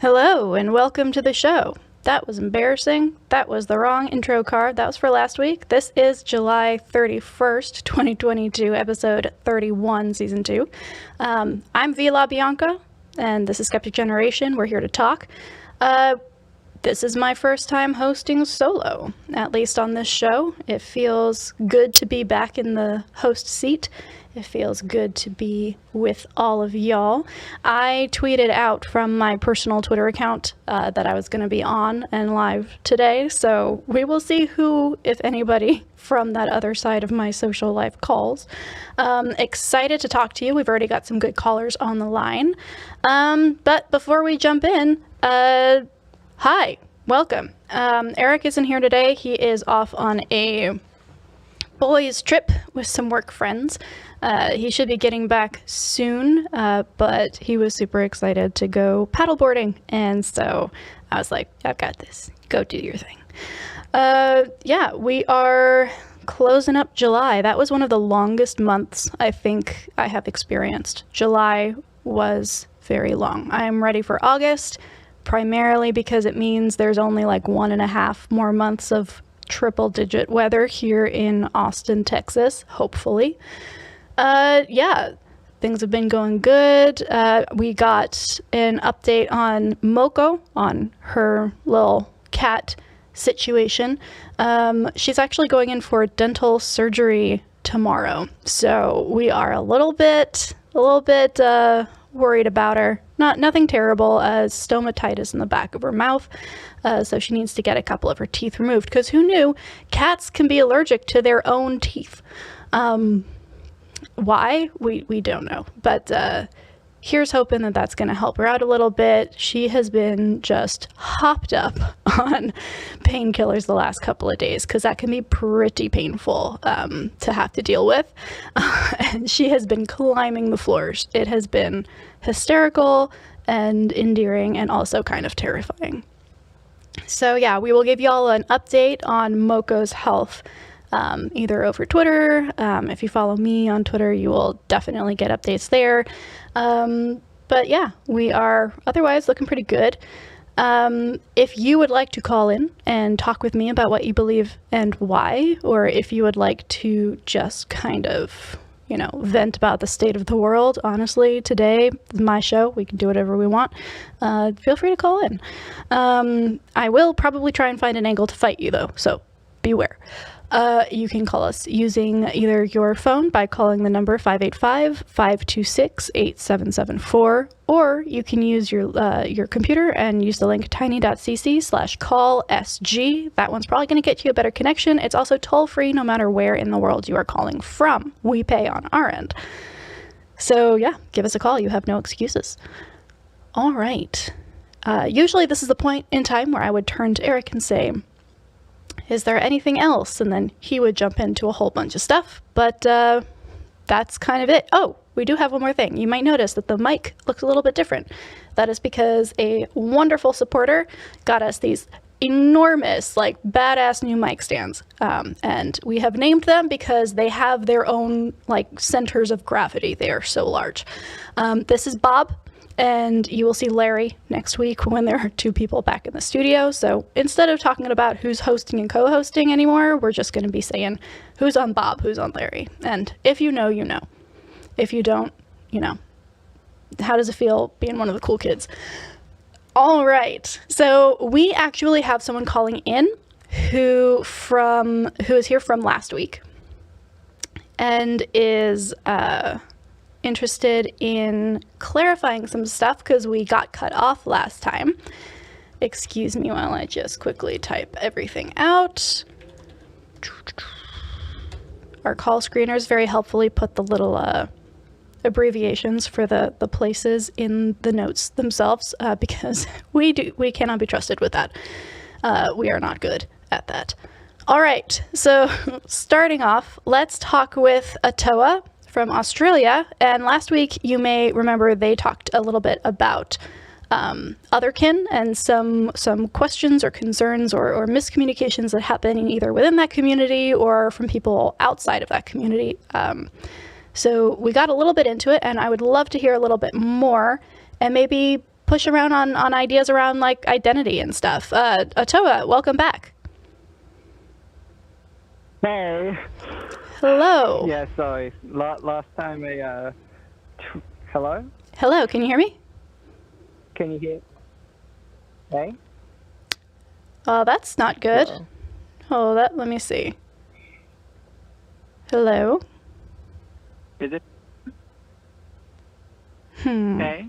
Hello and welcome to the show. That was embarrassing. That was the wrong intro card. That was for last week. This is July 31st, 2022, episode 31, season 2. I'm Vila Bianca, and this is Skeptic Generation. We're here to talk. This is my first time hosting solo, at least on this show. It feels good to be back in the host seat. It feels good to be with all of y'all. I tweeted out from my personal Twitter account that I was going to be on and live today, so we will see who, if anybody, from that other side of my social life calls. Excited to talk to you. We've already got some good callers on the line. But before we jump in, hi, welcome. Eric isn't here today. He is off on a boys trip with some work friends. He should be getting back soon, but he was super excited to go paddleboarding, and so I was like, I've got this. Go do your thing. Yeah, we are closing up July. That was one of the longest months I think I have experienced. July was very long. I am ready for August, primarily because it means there's only like 1.5 more months of triple-digit weather here in Austin, Texas, hopefully. Yeah, things have been going good. We got an update on Moko, on her little cat situation. She's actually going in for dental surgery tomorrow, so we are a little bit worried about her. Nothing terrible, stomatitis in the back of her mouth, so she needs to get a couple of her teeth removed, because who knew cats can be allergic to their own teeth. Why? We don't know, but here's hoping that that's going to help her out a little bit. She has been just hopped up on painkillers the last couple of days, because that can be pretty painful to have to deal with. And she has been climbing the floors. It has been hysterical and endearing and also kind of terrifying. So yeah, we will give y'all an update on Moko's health, either over Twitter. If you follow me on Twitter, you will definitely get updates there. But yeah, we are otherwise looking pretty good. If you would like to call in and talk with me about what you believe and why, or if you would like to just kind of, vent about the state of the world, honestly, today is my show. We can do whatever we want. Feel free to call in. I will probably try and find an angle to fight you, though, so beware. You can call us using either your phone by calling the number 585-526-8774, or you can use your computer and use the link tiny.cc/callsg. That one's probably going to get you a better connection. It's also toll-free no matter where in the world you are calling from. We pay on our end. So yeah, give us a call. You have no excuses. All right. Usually this is the point in time where I would turn to Eric and say, is there anything else? And then he would jump into a whole bunch of stuff, but that's kind of it. Oh, we do have one more thing. You might notice that the mic looks a little bit different. That is because a wonderful supporter got us these enormous, badass new mic stands. And we have named them because they have their own, centers of gravity. They are so large. This is Bob. And you will see Larry next week when there are 2 people back in the studio. So instead of talking about who's hosting and co-hosting anymore, we're just going to be saying who's on Bob, who's on Larry. And if you know, you know. If you don't, how does it feel being one of the cool kids? All right. So we actually have someone calling in who is here from last week and is interested in clarifying some stuff because we got cut off last time. Excuse me while I just quickly type everything out. Our call screeners very helpfully put the little abbreviations for the places in the notes themselves, because we cannot be trusted with that. We are not good at that. All right, so starting off, let's talk with Ottoa from Australia. And last week, you may remember they talked a little bit about otherkin and some questions or concerns or miscommunications that happen either within that community or from people outside of that community. So we got a little bit into it, and I would love to hear a little bit more and maybe push around on ideas around like identity and stuff. Ottoa, welcome back. Hey. Hello. Yeah, sorry. Last time hello? Hello, can you hear me? Can you hear? Hey? That's not good. Hello? Let me see. Hello? Is it? Hey?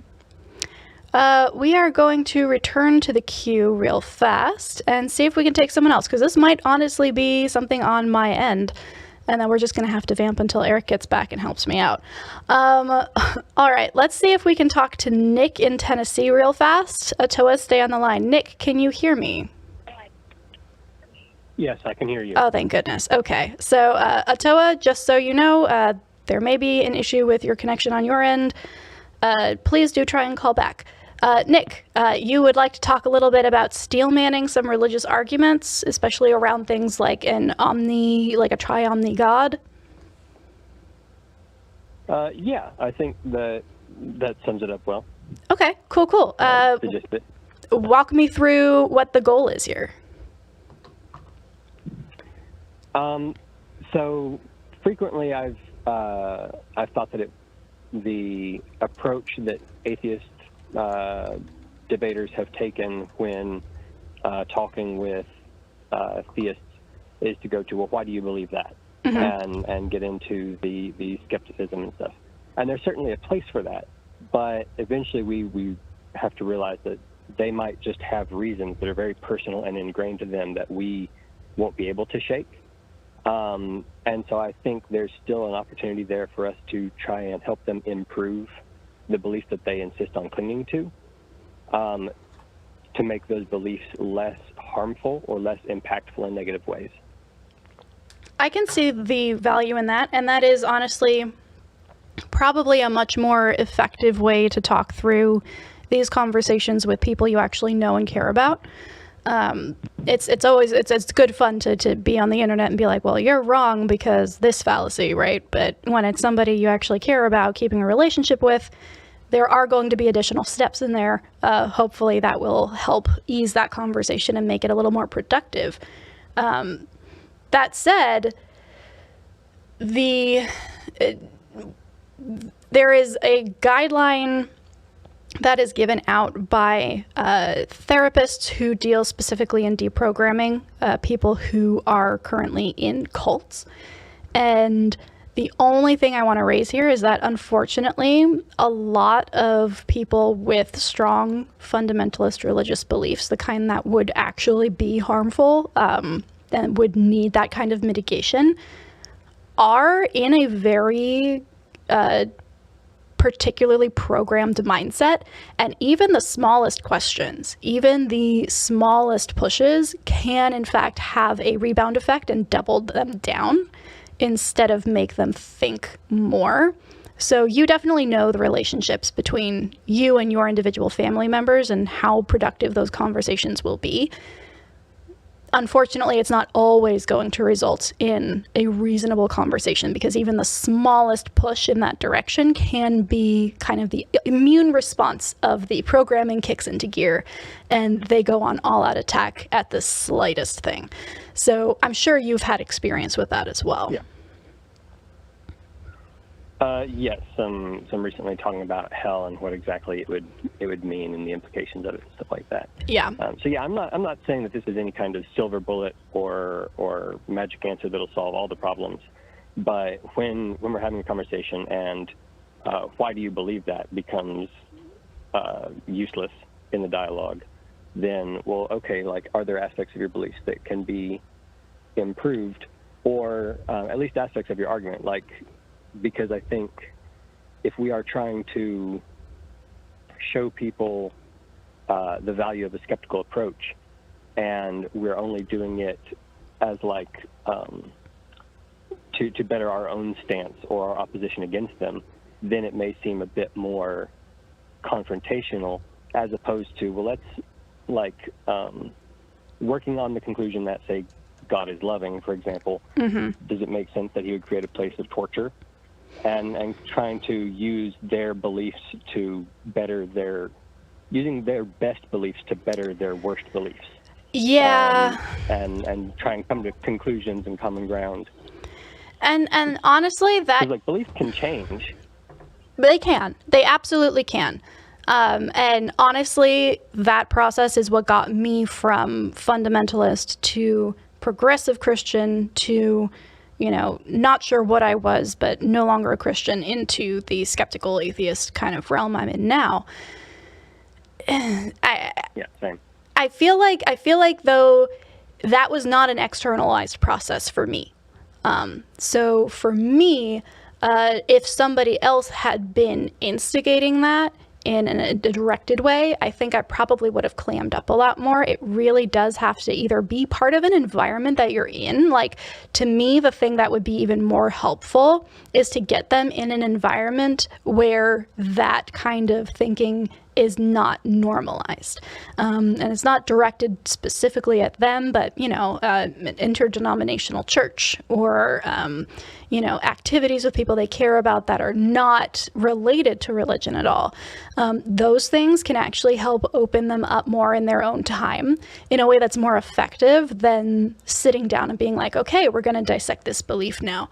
We are going to return to the queue real fast and see if we can take someone else, because this might honestly be something on my end, and then we're just going to have to vamp until Eric gets back and helps me out. All right, let's see if we can talk to Nick in Tennessee real fast. Ottoa, stay on the line. Nick, can you hear me? Yes, I can hear you. Oh, thank goodness. Okay, so Ottoa, just so you know, there may be an issue with your connection on your end. Please do try and call back. Nick, you would like to talk a little bit about steelmanning some religious arguments, especially around things like a Tri-Omni God? Yeah, I think that sums it up well. Okay, cool. The gist of it. Walk me through what the goal is here. So frequently I've thought that the approach that atheist debaters have taken when talking with theists is to go to, well, why do you believe that? Mm-hmm. and get into the skepticism and stuff. And there's certainly a place for that, but eventually we have to realize that they might just have reasons that are very personal and ingrained to them that we won't be able to shake. And so I think there's still an opportunity there for us to try and help them improve the beliefs that they insist on clinging to make those beliefs less harmful or less impactful in negative ways. I can see the value in that, and that is honestly probably a much more effective way to talk through these conversations with people you actually know and care about. It's good fun to be on the internet and be like, well, you're wrong because this fallacy, right? But when it's somebody you actually care about keeping a relationship with, there are going to be additional steps in there. Hopefully that will help ease that conversation and make it a little more productive. That said, there is a guideline that is given out by therapists who deal specifically in deprogramming people who are currently in cults. And the only thing I want to raise here is that, unfortunately, a lot of people with strong fundamentalist religious beliefs, the kind that would actually be harmful and would need that kind of mitigation, are in a very particularly programmed mindset, and even the smallest questions, even the smallest pushes can in fact have a rebound effect and double them down instead of make them think more. So you definitely know the relationships between you and your individual family members and how productive those conversations will be. Unfortunately, it's not always going to result in a reasonable conversation, because even the smallest push in that direction can be kind of the immune response of the programming kicks into gear, and they go on all-out attack at the slightest thing. So I'm sure you've had experience with that as well. Yeah. Yes, some recently talking about hell and what exactly it would mean and the implications of it and stuff like that. Yeah. So yeah, I'm not saying that this is any kind of silver bullet or magic answer that'll solve all the problems, but when we're having a conversation and why do you believe that becomes useless in the dialogue, then, well, okay, like, are there aspects of your beliefs that can be improved, or at least aspects of your argument, like, because I think if we are trying to show people the value of a skeptical approach, and we're only doing it as like to better our own stance or our opposition against them, then it may seem a bit more confrontational, as opposed to, well, let's like working on the conclusion that, say, God is loving, for example. Mm-hmm. Does it make sense that he would create a place of torture? And trying to use their beliefs to better their using their best beliefs to better their worst beliefs. Yeah. And try and come to conclusions and common ground. And honestly, that... Because, like, beliefs can change. They can. They absolutely can. And honestly, that process is what got me from fundamentalist to progressive Christian to, you know, not sure what I was, but no longer a Christian, into the skeptical atheist kind of realm I'm in now. Yeah, same. I feel like though that was not an externalized process for me. So for me, if somebody else had been instigating that in a directed way, I think I probably would have clammed up a lot more. It really does have to either be part of an environment that you're in. Like, to me, the thing that would be even more helpful is to get them in an environment where that kind of thinking is not normalized. And it's not directed specifically at them, but, you know, an interdenominational church or, you know, activities with people they care about that are not related to religion at all. Those things can actually help open them up more in their own time in a way that's more effective than sitting down and being like, okay, we're going to dissect this belief now.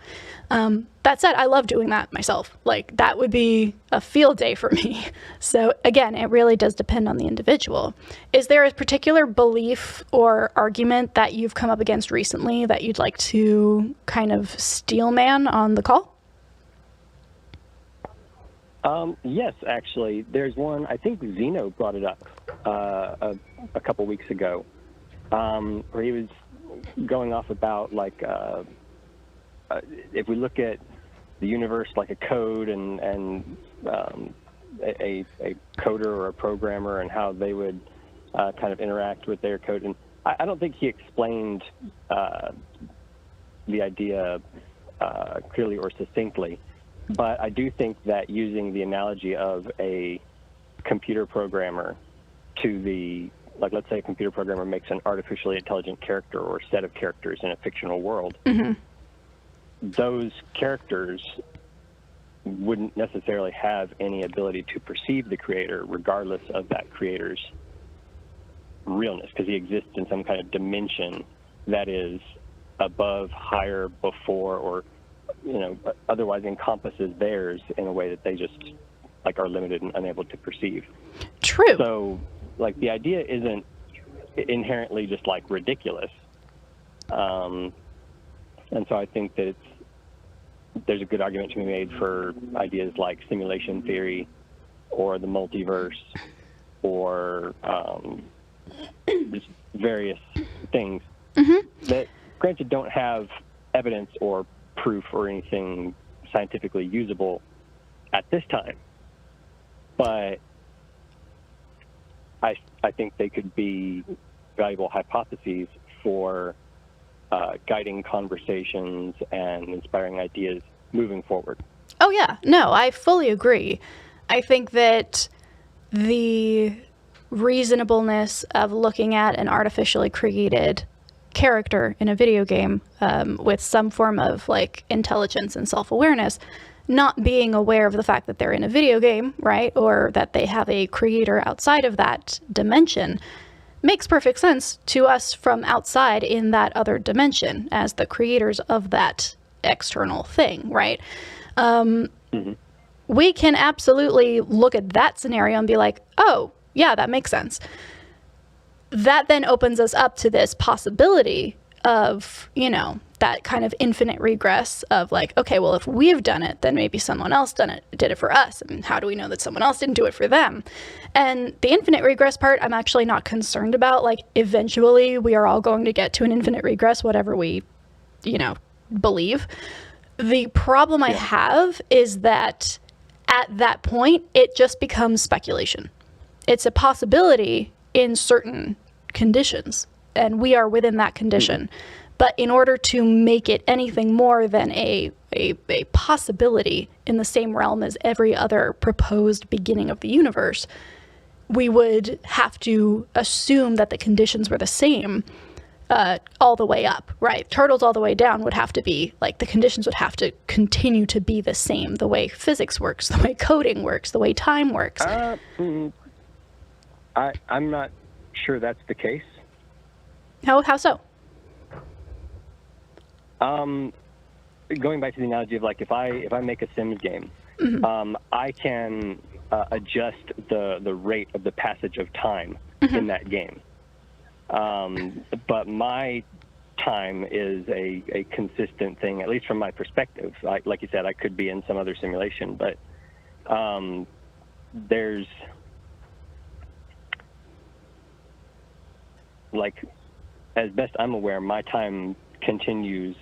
That said, I love doing that myself. Like, that would be a field day for me. So again, it really does depend on the individual. Is there a particular belief or argument that you've come up against recently that you'd like to kind of steelman on the call? Yes, actually. There's one, I think Zeno brought it up a couple weeks ago, where he was going off about, like, if we look at the universe like a code and a coder or a programmer and how they would kind of interact with their code. And I don't think he explained the idea clearly or succinctly, but I do think that using the analogy of a computer programmer to the, like, let's say a computer programmer makes an artificially intelligent character or set of characters in a fictional world. Mm-hmm. Those characters wouldn't necessarily have any ability to perceive the creator regardless of that creator's realness, because he exists in some kind of dimension that is above, higher, before, or, you know, otherwise encompasses theirs in a way that they just, like, are limited and unable to perceive. True. So, like, the idea isn't inherently just, like, ridiculous. And so I think that there's a good argument to be made for ideas like simulation theory or the multiverse or just various things that, granted, don't have evidence or proof or anything scientifically usable at this time. But I think they could be valuable hypotheses for guiding conversations and inspiring ideas moving forward. Oh, yeah. No, I fully agree. I think that the reasonableness of looking at an artificially created character in a video game with some form of, like, intelligence and self-awareness, not being aware of the fact that they're in a video game, right, or that they have a creator outside of that dimension, makes perfect sense to us from outside in that other dimension as the creators of that external thing, right? We can absolutely look at that scenario and be like, oh, yeah, that makes sense. That then opens us up to this possibility of, you know, that kind of infinite regress of, like, okay, well, if we've done it, then maybe someone else did it for us. And how do we know that someone else didn't do it for them? And the infinite regress part, I'm actually not concerned about. Like, eventually we are all going to get to an infinite regress, whatever we, you know, believe. The problem I have is that at that point, it just becomes speculation. It's a possibility in certain conditions, and we are within that condition. But in order to make it anything more than a possibility in the same realm as every other proposed beginning of the universe, we would have to assume that the conditions were the same all the way up, right? Turtles all the way down would have to be, like, the conditions would have to continue to be the same, the way physics works, the way coding works, the way time works. I'm not sure that's the case. How so? Going back to the analogy of like if I make a Sims game, I can adjust the rate of the passage of time in that game. But my time is a consistent thing, at least from my perspective. Like you said, I could be in some other simulation, but there's like, as best I'm aware, my time continues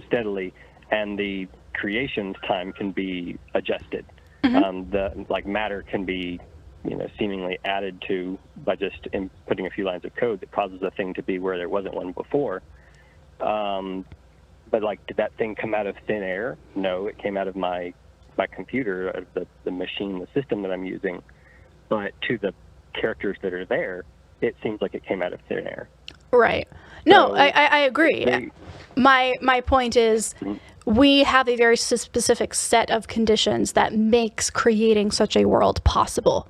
steadily, and the creation's time can be adjusted. The like matter can be, seemingly added to by just putting a few lines of code that causes a thing to be where there wasn't one before. But like, did that thing come out of thin air? No, it came out of my computer, the machine, the system that I'm using. But to the characters that are there, it seems like it came out of thin air. Right. No, I agree. My point is, we have a very specific set of conditions that makes creating such a world possible.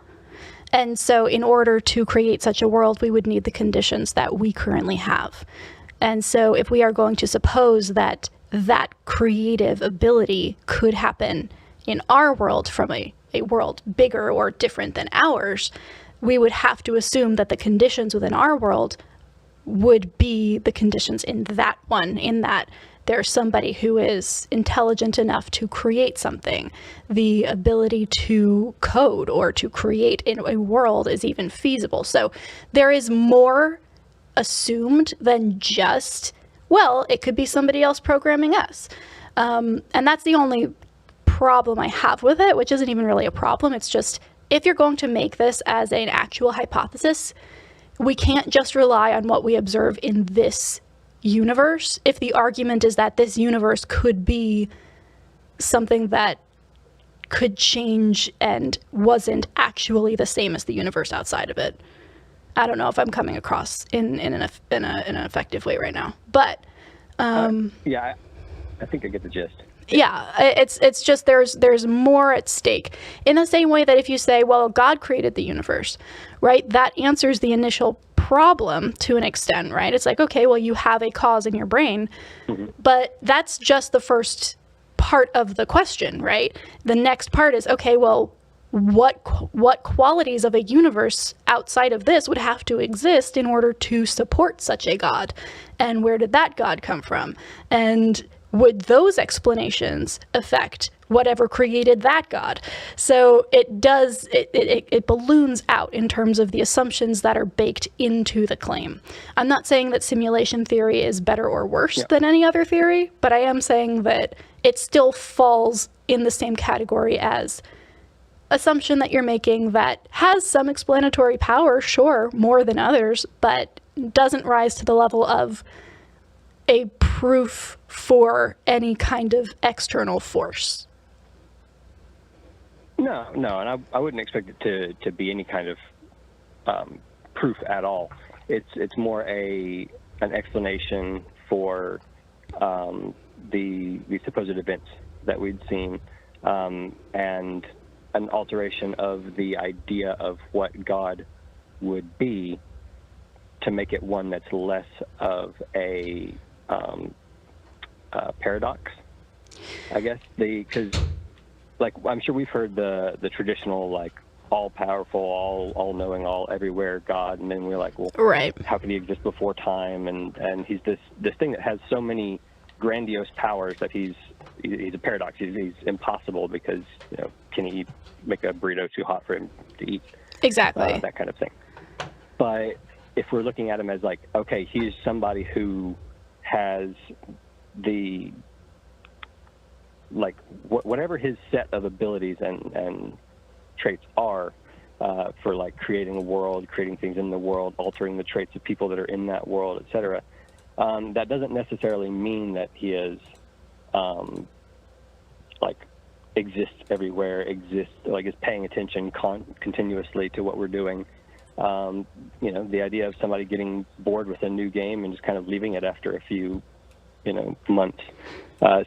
And so in order to create such a world, we would need the conditions that we currently have. And so if we are going to suppose that that creative ability could happen in our world from a world bigger or different than ours, we would have to assume that the conditions within our world would be the conditions in that one, in that there's somebody who is intelligent enough to create something. The ability to code or to create in a world is even feasible. So there is more assumed than just, well, it could be somebody else programming us. And that's the only problem I have with it, which isn't even really a problem. It's just, if you're going to make this as an actual hypothesis, we can't just rely on what we observe in this universe. If the argument is that this universe could be something that could change and wasn't actually the same as the universe outside of it. I don't know if I'm coming across in an effective way right now, but yeah, I think I get the gist. Yeah, it's just there's more at stake. In the same way that if you say, well, God created the universe, right? That answers the initial problem to an extent, right? It's like, okay, well, you have a cause in your brain, but that's just the first part of the question, right? The next part is, okay, well, what qualities of a universe outside of this would have to exist in order to support such a God? And where did that God come from? And would those explanations affect whatever created that God? So it balloons out in terms of the assumptions that are baked into the claim. I'm not saying that simulation theory is better or worse than any other theory, but I am saying that it still falls in the same category as assumption that you're making that has some explanatory power, sure, more than others, but doesn't rise to the level of a proof for any kind of external force. No, and I wouldn't expect it to be any kind of proof at all. It's more an explanation for the supposed events that we'd seen, and an alteration of the idea of what God would be to make it one that's less of a paradox, I guess. Because, like, I'm sure we've heard the traditional, like, all-powerful, all-knowing, all-everywhere God, and then we're like, well, right, how could he exist before time? And he's this thing that has so many grandiose powers that he's a paradox. He's impossible because, can he make a burrito too hot for him to eat? Exactly. That kind of thing. But if we're looking at him as like, okay, he's somebody who has the, like, whatever his set of abilities and traits are for, like, creating a world, creating things in the world, altering the traits of people that are in that world, etc. That doesn't necessarily mean that he is, like, exists everywhere, is paying attention continuously to what we're doing. The idea of somebody getting bored with a new game and just kind of leaving it after a few, months,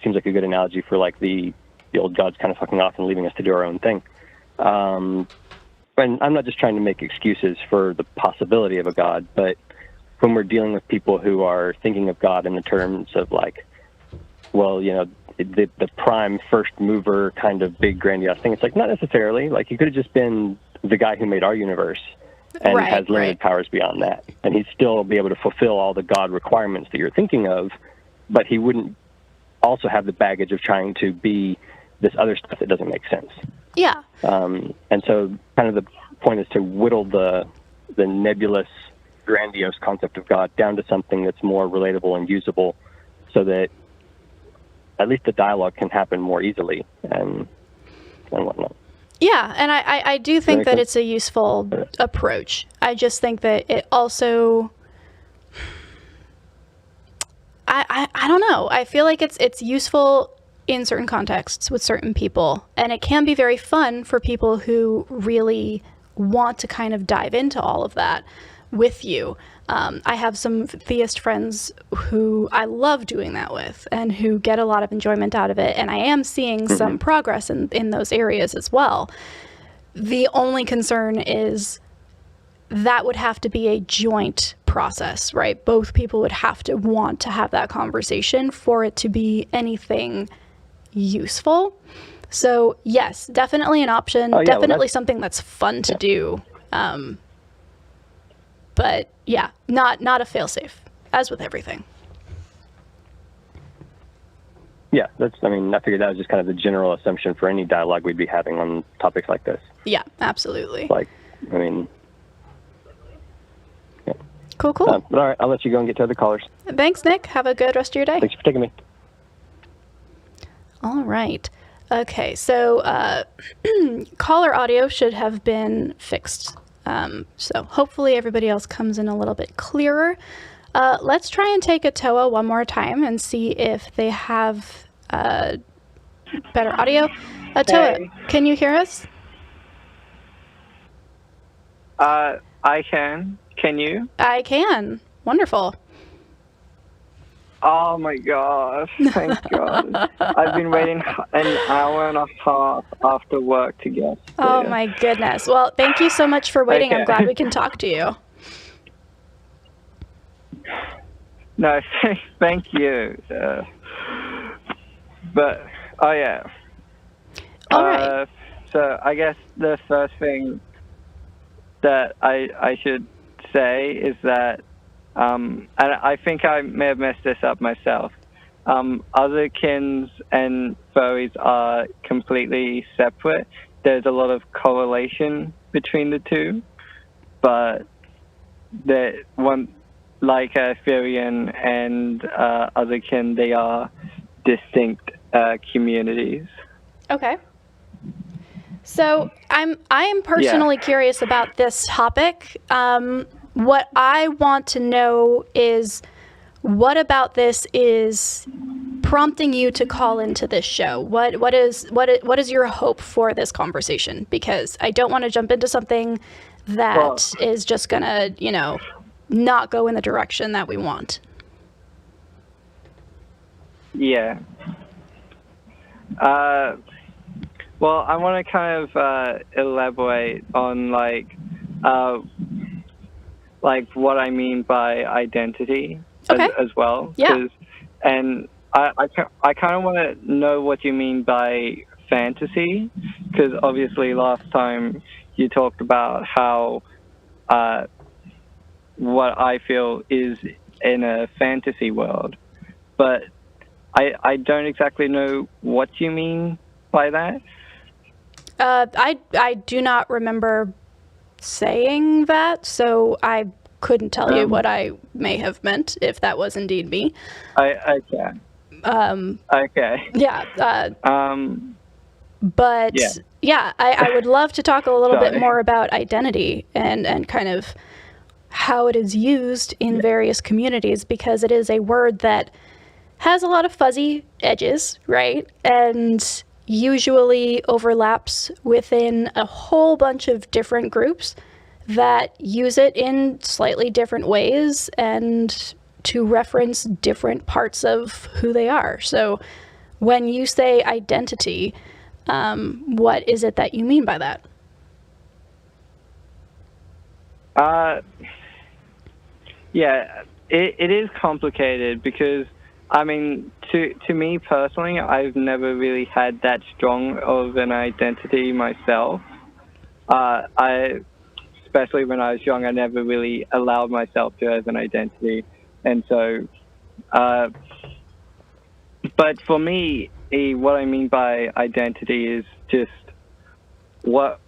seems like a good analogy for, like, the old gods kind of fucking off and leaving us to do our own thing. and I'm not just trying to make excuses for the possibility of a God, but when we're dealing with people who are thinking of God in the terms of like, well, you know, the prime first mover kind of big grandiose thing, it's like, not necessarily. Like, he could have just been the guy who made our universe and has limited powers beyond that. And he'd still be able to fulfill all the God requirements that you're thinking of, but he wouldn't also have the baggage of trying to be this other stuff that doesn't make sense. Yeah. And so kind of the point is to whittle the nebulous, grandiose concept of God down to something that's more relatable and usable, so that at least the dialogue can happen more easily and whatnot. Yeah, and I do think that it's a useful approach. I just think that it also, I don't know. I feel like it's useful in certain contexts with certain people, and it can be very fun for people who really want to kind of dive into all of that with you. I have some theist friends who I love doing that with and who get a lot of enjoyment out of it, and I am seeing some progress in those areas as well. The only concern is that would have to be a joint process, right? Both people would have to want to have that conversation for it to be anything useful. So yes, definitely an option, definitely something that's fun to do. But yeah, not a failsafe, as with everything. Yeah, I figured that was just kind of the general assumption for any dialogue we'd be having on topics like this. Yeah, absolutely. Yeah. Cool. But all right, I'll let you go and get to other callers. Thanks, Nick. Have a good rest of your day. Thanks for taking me. All right. Okay, so caller audio should have been fixed. So hopefully everybody else comes in a little bit clearer. Let's try and take Ottoa one more time and see if they have better audio. Ottoa, can you hear us? I can. Can you? I can. Wonderful. Oh my gosh, thank God. I've been waiting an hour and a half after work to get here. Oh my goodness. Well, thank you so much for waiting. Okay. I'm glad we can talk to you. No, thank you. But, oh yeah. All right. So I guess the first thing that I should say is that, and I think I may have messed this up myself, otherkins and furries are completely separate. There's a lot of correlation between the two, but like Furrian and otherkin, they are distinct communities. Okay. So I am personally curious about this topic. What I want to know is, what about this is prompting you to call into this show? What is your hope for this conversation? Because I don't want to jump into something that is just gonna, not go in the direction that we want. Yeah. Well, I want to kind of elaborate on what I mean by identity as well. Yeah. And I kind of want to know what you mean by fantasy, because obviously last time you talked about how what I feel is in a fantasy world, but I don't exactly know what you mean by that. I do not remember saying that, so I couldn't tell you what I may have meant if that was indeed me. Okay. Okay. Yeah. But I would love to talk a little bit more about identity and kind of how it is used in various communities, because it is a word that has a lot of fuzzy edges, right? And usually overlaps within a whole bunch of different groups that use it in slightly different ways and to reference different parts of who they are. So when you say identity, what is it that you mean by that? Yeah, it is complicated because, I mean, to me personally, I've never really had that strong of an identity myself. Especially when I was young, I never really allowed myself to have an identity, and so, but for me, what I mean by identity is just what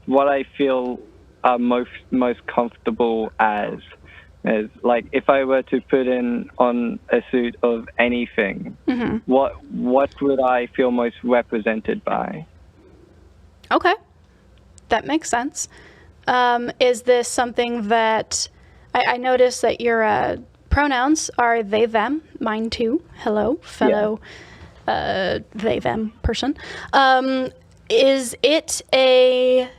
I feel most comfortable as like if I were to put on a suit of anything, what would I feel most represented by? Okay, that makes sense. Is this something that I noticed that your pronouns are they, them, mine too. Hello, fellow they, them person. Is it a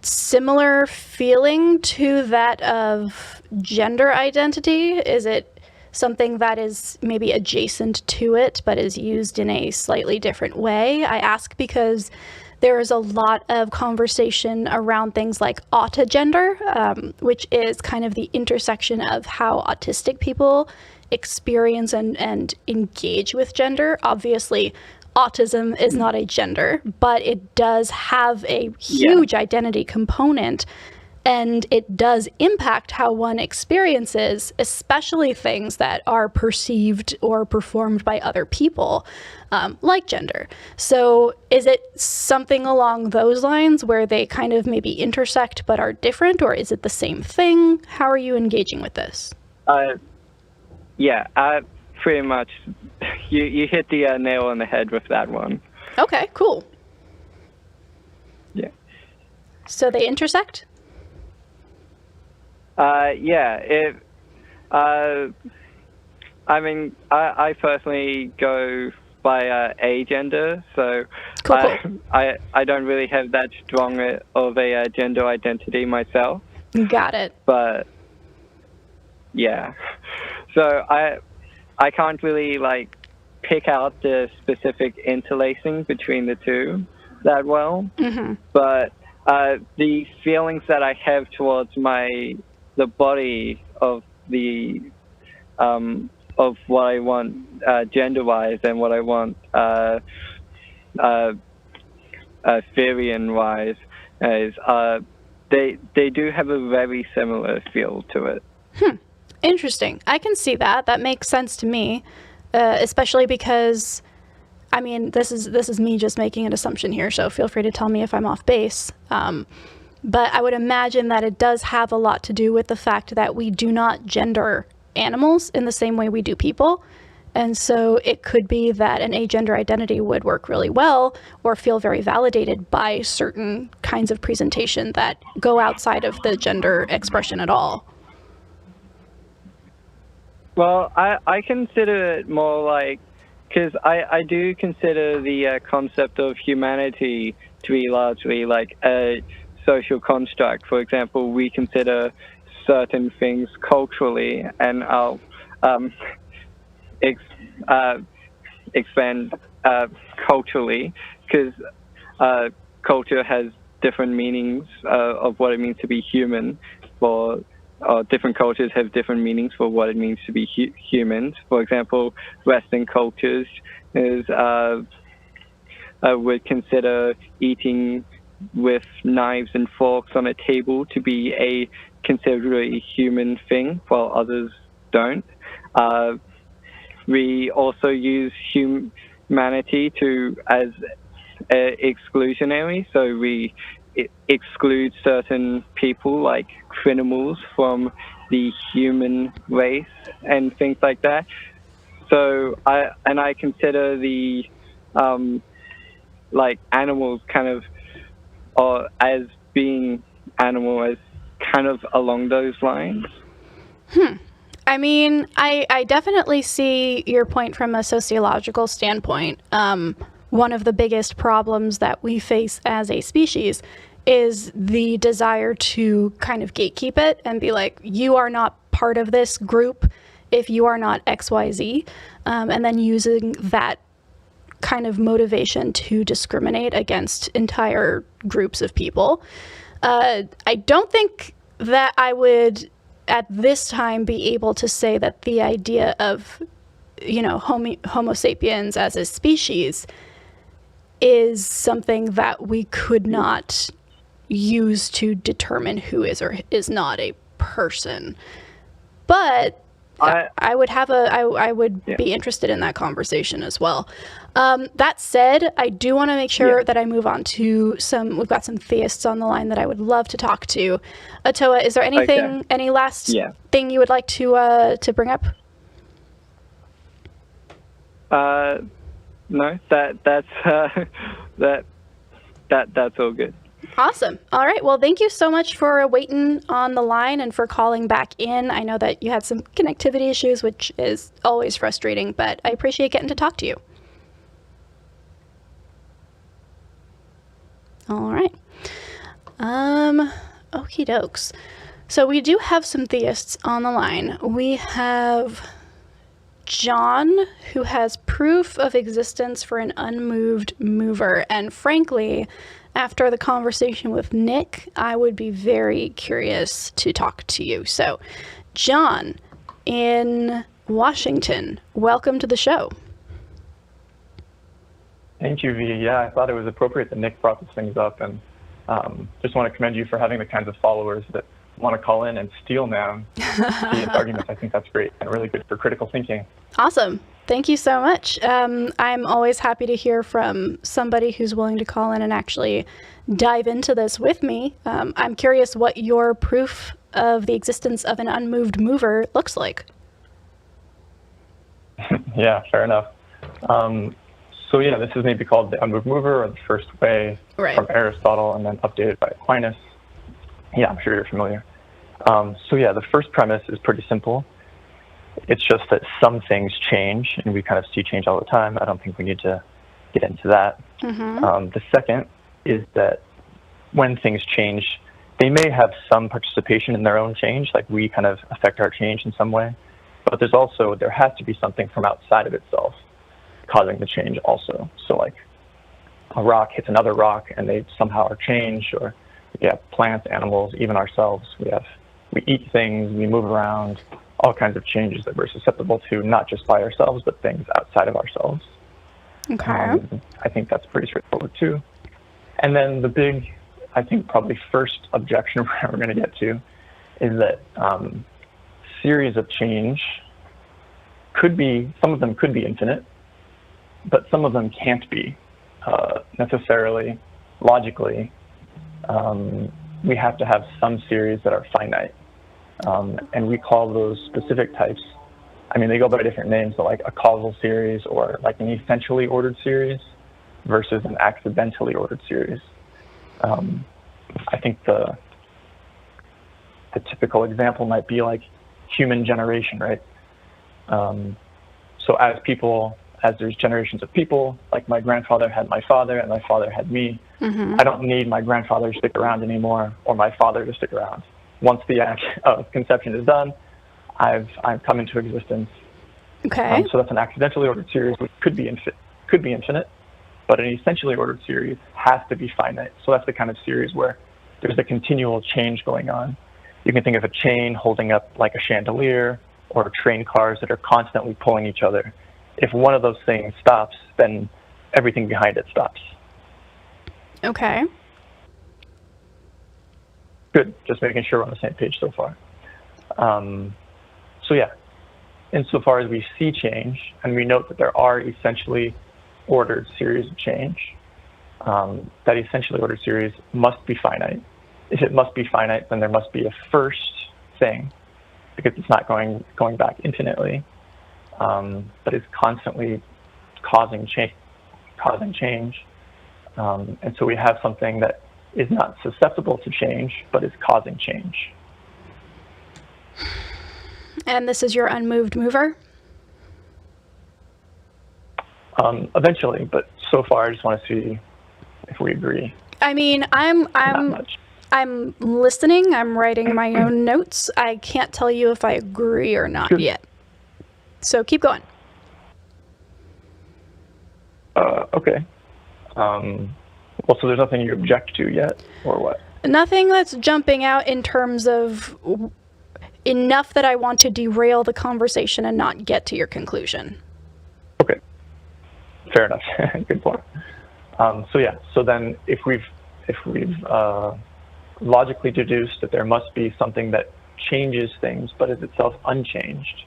similar feeling to that of gender identity? Is it something that is maybe adjacent to it but is used in a slightly different way? I ask because there is a lot of conversation around things like autogender, which is kind of the intersection of how autistic people experience and engage with gender. Obviously, autism is not a gender, but it does have a huge identity component, and it does impact how one experiences, especially things that are perceived or performed by other people, like gender. So is it something along those lines where they kind of maybe intersect but are different, or is it the same thing? How are you engaging with this? Pretty much. You hit the nail on the head with that one. Okay, cool. Yeah. So they intersect? I mean, I personally go by agender, so cool. I don't really have that strong of a gender identity myself. Got it. But yeah, so I can't really like pick out the specific interlacing between the two that well. But the feelings that I have towards the body of the of what I want gender-wise and what I want Therian-wise is they do have a very similar feel to it. Interesting. I can see that. That makes sense to me, especially because, I mean, this is me just making an assumption here, so feel free to tell me if I'm off base. But I would imagine that it does have a lot to do with the fact that we do not gender animals in the same way we do people. And so it could be that an agender identity would work really well or feel very validated by certain kinds of presentation that go outside of the gender expression at all. Well, I consider it more like, because I do consider the concept of humanity to be largely like a social construct. For example, we consider certain things culturally, and I'll expand culturally, because culture has different meanings of what it means to be human. Different cultures have different meanings for what it means to be humans. For example, Western cultures would consider eating with knives and forks on a table to be a considerably human thing, while others don't. We also use humanity as exclusionary, so we exclude certain people like criminals from the human race and things like that. So I consider the like animals kind of, or as being animal, as kind of along those lines. I mean, I definitely see your point from a sociological standpoint. One of the biggest problems that we face as a species is the desire to kind of gatekeep it and be like, you are not part of this group if you are not XYZ, and then using that kind of motivation to discriminate against entire groups of people. I don't think that I would, at this time, be able to say that the idea of, Homo sapiens as a species is something that we could not use to determine who is or is not a person. But I would be interested in that conversation as well. That said, I do want to make sure that I move on to we've got some theists on the line that I would love to talk to. Ottoa, is there anything, any last thing you would like to bring up? No, that's all good. Awesome. All right. Well, thank you so much for waiting on the line and for calling back in. I know that you had some connectivity issues, which is always frustrating, but I appreciate getting to talk to you. All right. Okie dokes. So we do have some theists on the line. We have John, who has proof of existence for an unmoved mover. And frankly, after the conversation with Nick, I would be very curious to talk to you. So, John in Washington, welcome to the show. Thank you, V. Yeah, I thought it was appropriate that Nick brought these things up, and just want to commend you for having the kinds of followers that want to call in and steelman these arguments. I think that's great and really good for critical thinking. Awesome. Thank you so much. I'm always happy to hear from somebody who's willing to call in and actually dive into this with me. I'm curious what your proof of the existence of an unmoved mover looks like. Yeah, fair enough. So yeah, this is maybe called the unmoved mover or the first way from Aristotle and then updated by Aquinas. Yeah, I'm sure you're familiar. So yeah, the first premise is pretty simple. It's just that some things change, and we kind of see change all the time. I don't think we need to get into that. The second is that when things change, they may have some participation in their own change, like we kind of affect our change in some way. But there has to be something from outside of itself causing the change also. So like a rock hits another rock and they somehow are changed, or plants, animals, even ourselves. We eat things, we move around, all kinds of changes that we're susceptible to, not just by ourselves, but things outside of ourselves. Okay. I think that's pretty straightforward too. And then the big, I think probably first objection we're going to get to is that series of change some of them could be infinite, but some of them can't be necessarily logically. We have to have some series that are finite. And we call those specific types, they go by different names, but like a causal series or like an essentially ordered series versus an accidentally ordered series. I think the typical example might be like human generation, right? So as there's generations of people, like my grandfather had my father and my father had me, I don't need my grandfather to stick around anymore or my father to stick around. Once the act of conception is done, I've come into existence. Okay. So that's an accidentally ordered series, which could be infinite, but an essentially ordered series has to be finite. So that's the kind of series where there's a continual change going on. You can think of a chain holding up like a chandelier or train cars that are constantly pulling each other. If one of those things stops, then everything behind it stops. Okay. Good. Just making sure we're on the same page so far. So yeah, insofar as we see change and we note that there are essentially ordered series of change, that essentially ordered series must be finite. If it must be finite, then there must be a first thing, because it's not going back infinitely, but is constantly causing change. And so we have something that is not susceptible to change, but is causing change. And this is your unmoved mover? Eventually, but so far I just want to see if we agree. I'm listening. I'm writing my own notes. I can't tell you if I agree or not yet. So keep going. Okay. Well, so there's nothing you object to yet, or what? Nothing that's jumping out in terms of enough that I want to derail the conversation and not get to your conclusion. Okay, fair enough. Good point. So then if we've logically deduced that there must be something that changes things but is itself unchanged,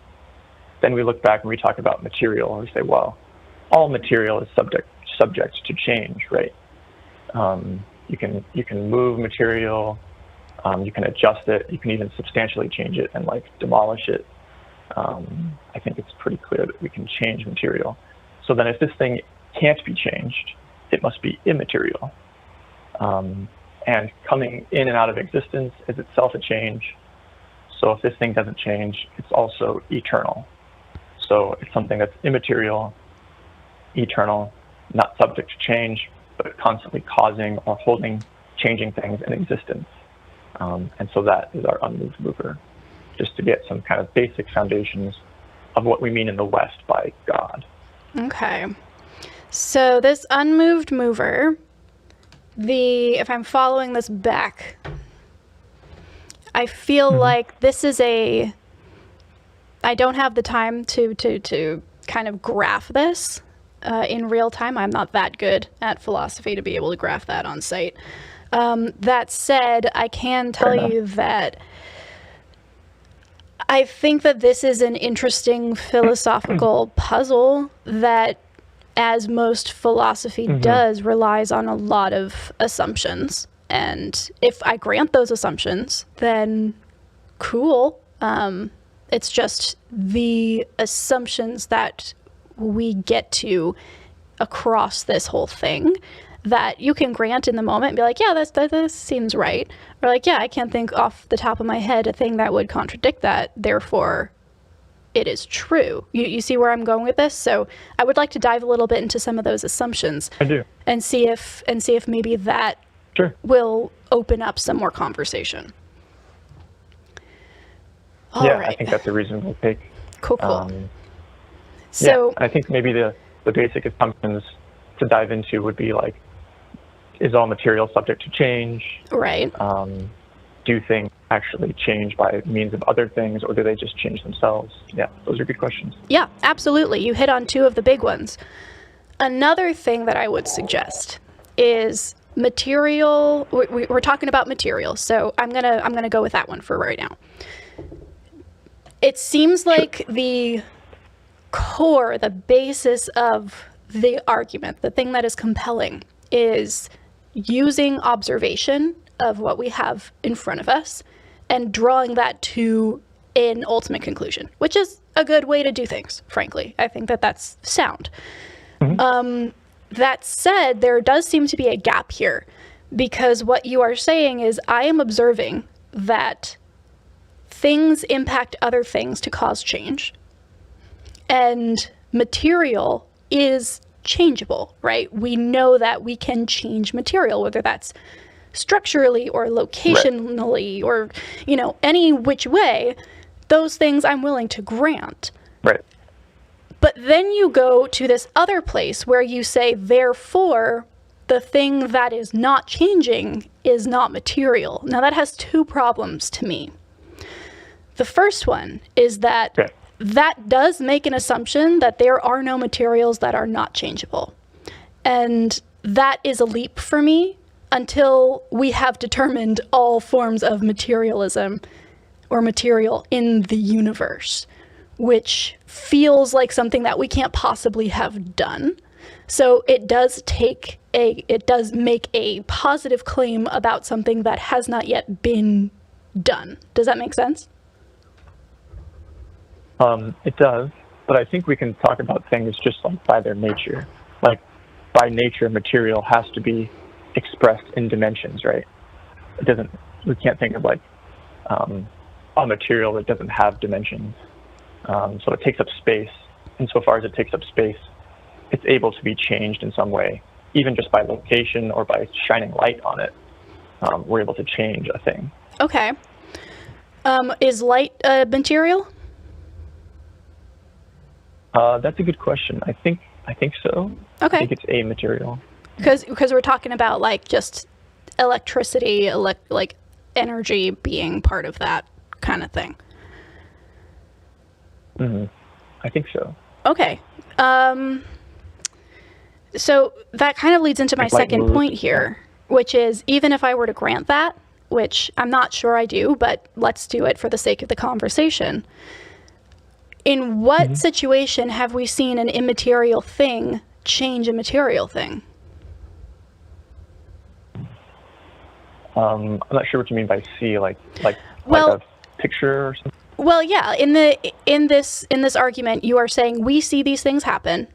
then we look back and we talk about material and we say, well, all material is subject to change, right? You can move material, you can adjust it, you can even substantially change it and like demolish it. I think it's pretty clear that we can change material. So then if this thing can't be changed, it must be immaterial. And coming in and out of existence is itself a change. So if this thing doesn't change, it's also eternal. So it's something that's immaterial, eternal, not subject to change, but constantly causing or holding, changing things in existence. And so that is our unmoved mover, just to get some kind of basic foundations of what we mean in the West by God. Okay. So this unmoved mover, if I'm following this back, I feel like this is I don't have the time to kind of graph this in real time. I'm not that good at philosophy to be able to graph that on site. That said, I can tell you that I think that this is an interesting philosophical puzzle that, as most philosophy does, relies on a lot of assumptions. And if I grant those assumptions, then cool. It's just the assumptions that we get to across this whole thing that you can grant in the moment and be like, yeah, that seems right. Or like, yeah, I can't think off the top of my head a thing that would contradict that. Therefore, it is true. You see where I'm going with this? So I would like to dive a little bit into some of those assumptions. I do. And see if maybe that will open up some more conversation. All right. I think that's a reasonable take. Cool. So I think maybe the basic assumptions to dive into would be like, is all material subject to change? Right. Do things actually change by means of other things, or do they just change themselves? Yeah, those are good questions. Yeah, absolutely. You hit on two of the big ones. Another thing that I would suggest is material. We're talking about material, so I'm gonna go with that one for right now. It seems like the core, the basis of the argument, the thing that is compelling, is using observation of what we have in front of us and drawing that to an ultimate conclusion, which is a good way to do things, frankly. I think that that's sound. That said, there does seem to be a gap here, because what you are saying is I am observing that things impact other things to cause change, and material is changeable, right? We know that we can change material, whether that's structurally or locationally or, any which way. Those things I'm willing to grant. Right. But then you go to this other place where you say, therefore, the thing that is not changing is not material. Now that has two problems to me. The first one is that that does make an assumption that there are no materials that are not changeable. And that is a leap for me until we have determined all forms of materialism or material in the universe, which feels like something that we can't possibly have done. So it does make a positive claim about something that has not yet been done. Does that make sense? It does, but I think we can talk about things just like by their nature. Like by nature, material has to be expressed in dimensions, right? We can't think of like a material that doesn't have dimensions. So it takes up space. Insofar as it takes up space, it's able to be changed in some way, even just by location or by shining light on it. We're able to change a thing. Okay. Is light a material? That's a good question. I think so. Okay. I think it's a material. Because we're talking about like just electricity, like energy being part of that kind of thing. I think so. Okay. So that kind of leads into my second point here, which is even if I were to grant that, which I'm not sure I do, but let's do it for the sake of the conversation. In what situation have we seen an immaterial thing change a material thing? I'm not sure what you mean by see, like a picture or something. Well, yeah. In this argument, you are saying we see these things happen,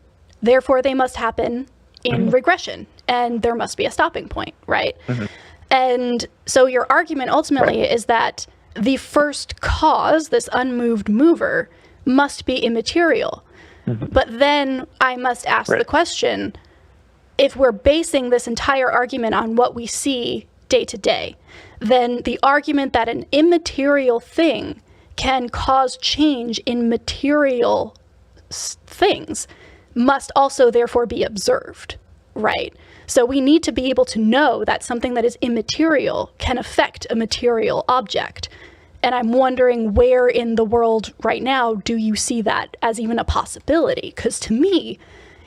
therefore they must happen in regression, and there must be a stopping point, right? And so your argument ultimately is that the first cause, this unmoved mover, must be immaterial. But then I must ask the question, if we're basing this entire argument on what we see day to day, then the argument that an immaterial thing can cause change in material things must also therefore be observed, right? So we need to be able to know that something that is immaterial can affect a material object. And I'm wondering where in the world right now do you see that as even a possibility? Because to me,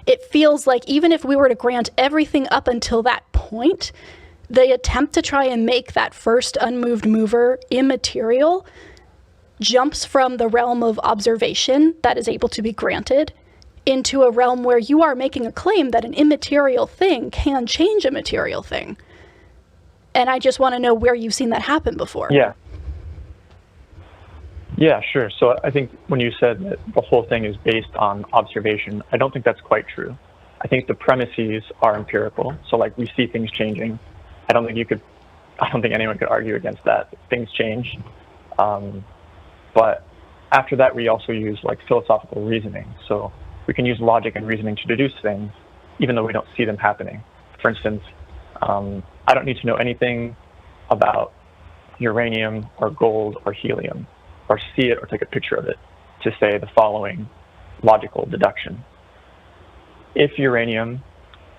it feels like even if we were to grant everything up until that point, the attempt to try and make that first unmoved mover immaterial jumps from the realm of observation that is able to be granted into a realm where you are making a claim that an immaterial thing can change a material thing. And I just want to know where you've seen that happen before. Yeah, sure. So I think when you said that the whole thing is based on observation, I don't think that's quite true. I think the premises are empirical. So like we see things changing. I don't think anyone could argue against that. Things change. But after that, we also use like philosophical reasoning. So we can use logic and reasoning to deduce things, even though we don't see them happening. For instance, I don't need to know anything about uranium or gold or helium, or see it or take a picture of it to say the following logical deduction. If uranium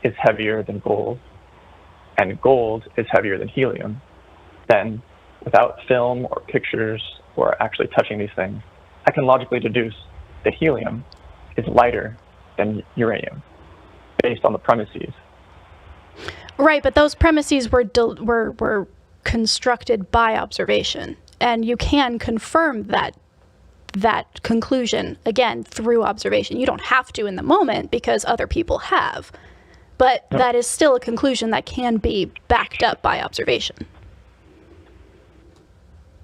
is heavier than gold, and gold is heavier than helium, then without film or pictures or actually touching these things, I can logically deduce that helium is lighter than uranium based on the premises. Right, but those premises were constructed by observation, and you can confirm that conclusion again through observation. You don't have to in the moment because other people have, but that is still a conclusion that can be backed up by observation.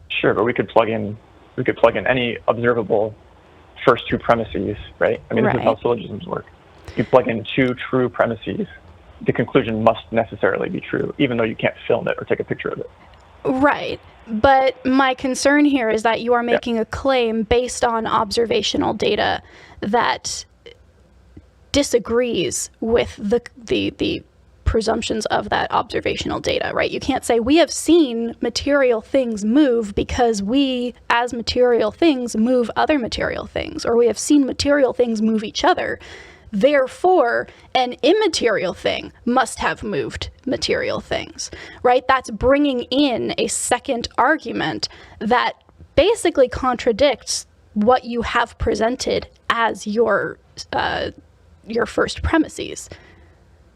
Sure, but we could plug in any observable first two premises, right? I mean, this is how syllogisms work. You plug in two true premises, the conclusion must necessarily be true, even though you can't film it or take a picture of it. Right. But my concern here is that you are making a claim based on observational data that disagrees with the presumptions of that observational data, right? You can't say we have seen material things move because we, as material things, move other material things, or we have seen material things move each other. Therefore, an immaterial thing must have moved material things, right? That's bringing in a second argument that basically contradicts what you have presented as your first premises.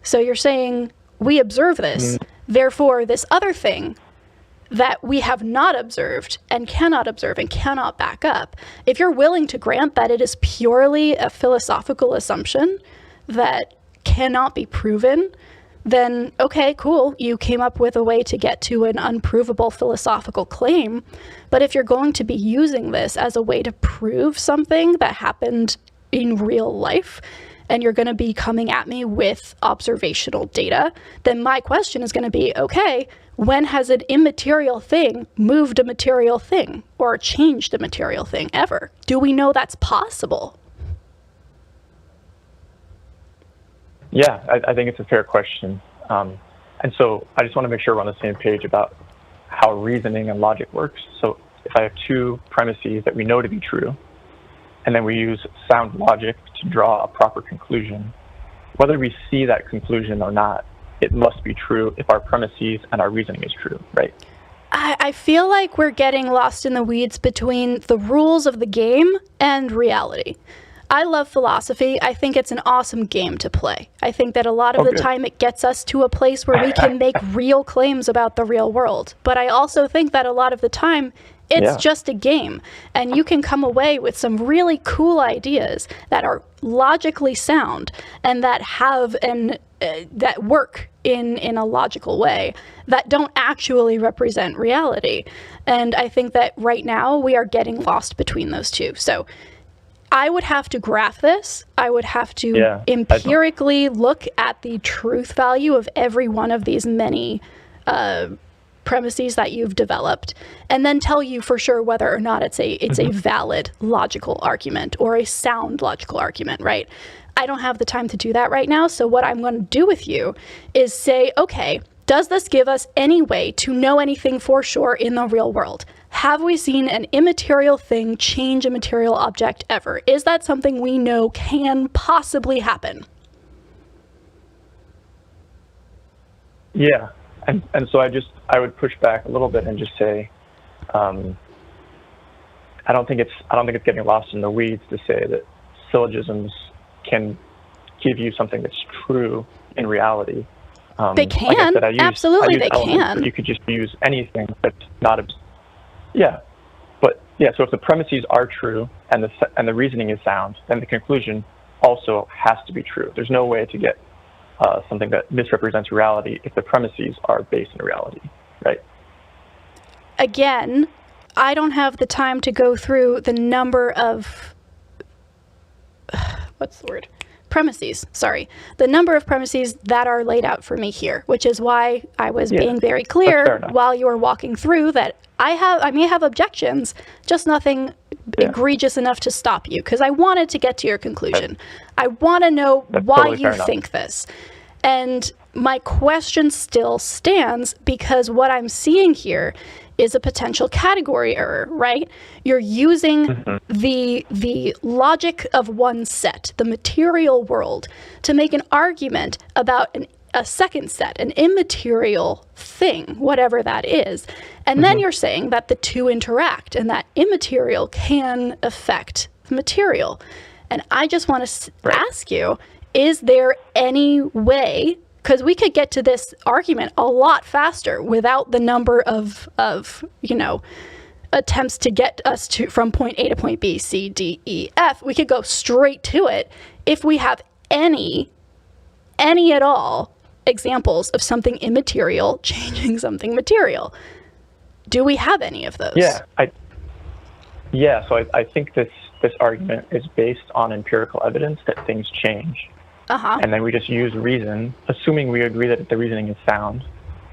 So you're saying, we observe this, therefore this other thing that we have not observed and cannot back up, if you're willing to grant that it is purely a philosophical assumption that cannot be proven, then okay, cool, you came up with a way to get to an unprovable philosophical claim. But if you're going to be using this as a way to prove something that happened in real life, and you're going to be coming at me with observational data, then my question is going to be, okay, when has an immaterial thing moved a material thing or changed a material thing ever? Do we know that's possible? Yeah, I think it's a fair question. And so I just want to make sure we're on the same page about how reasoning and logic works. So if I have two premises that we know to be true, and then we use sound logic to draw a proper conclusion, whether we see that conclusion or not it must be true if our premises and our reasoning is true, right? I feel like we're getting lost in the weeds between the rules of the game and reality. I love philosophy. I think it's an awesome game to play. I think that a lot of the time it gets us to a place where we can make real claims about the real world. But I also think that a lot of the time it's just a game, and you can come away with some really cool ideas that are logically sound and that have that work in a logical way that don't actually represent reality. And I think that right now we are getting lost between those two. So I would have to graph this. I would have to empirically look at the truth value of every one of these many premises that you've developed, and then tell you for sure whether or not it's a valid logical argument or a sound logical argument, right? I don't have the time to do that right now. So what I'm going to do with you is say, okay, does this give us any way to know anything for sure in the real world? Have we seen an immaterial thing change a material object ever? Is that something we know can possibly happen? Yeah. And so I would push back a little bit and just say, I don't think it's getting lost in the weeds to say that syllogisms can give you something that's true in reality. They can. Like I said, absolutely, they can. You could just use anything that's not. So if the premises are true and the reasoning is sound, then the conclusion also has to be true. There's no way to get something that misrepresents reality if the premises are based in reality, right? Again, I don't have the time to go through the number of premises, the number of premises that are laid out for me here, which is why I was being very clear while you were walking through that I may have objections, just nothing egregious enough to stop you, because I wanted to get to your conclusion. I want to know why you think this. And my question still stands, because what I'm seeing here is a potential category error, right? You're using the logic of one set, the material world, to make an argument about a second set, an immaterial thing, whatever that is. And then you're saying that the two interact and that immaterial can affect the material. And I just want to ask you, is there any way, because we could get to this argument a lot faster without the number of attempts to get us from point A to point B, C, D, E, F. We could go straight to it if we have any at all examples of something immaterial changing something material. Do we have any of those? So I think this argument is based on empirical evidence that things change. And then we just use reason, assuming we agree that the reasoning is sound.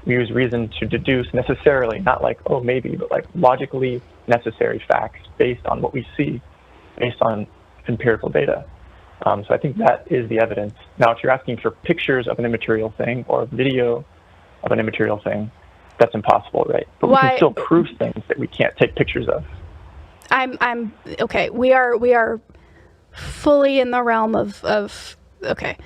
We use reason to deduce necessarily, not like, oh, maybe, but like logically necessary facts based on what we see, based on empirical data. So I think that is the evidence. Now, if you're asking for pictures of an immaterial thing or a video of an immaterial thing, that's impossible, right? But we can still prove things that we can't take pictures of. I'm okay. We are fully in the realm of okay.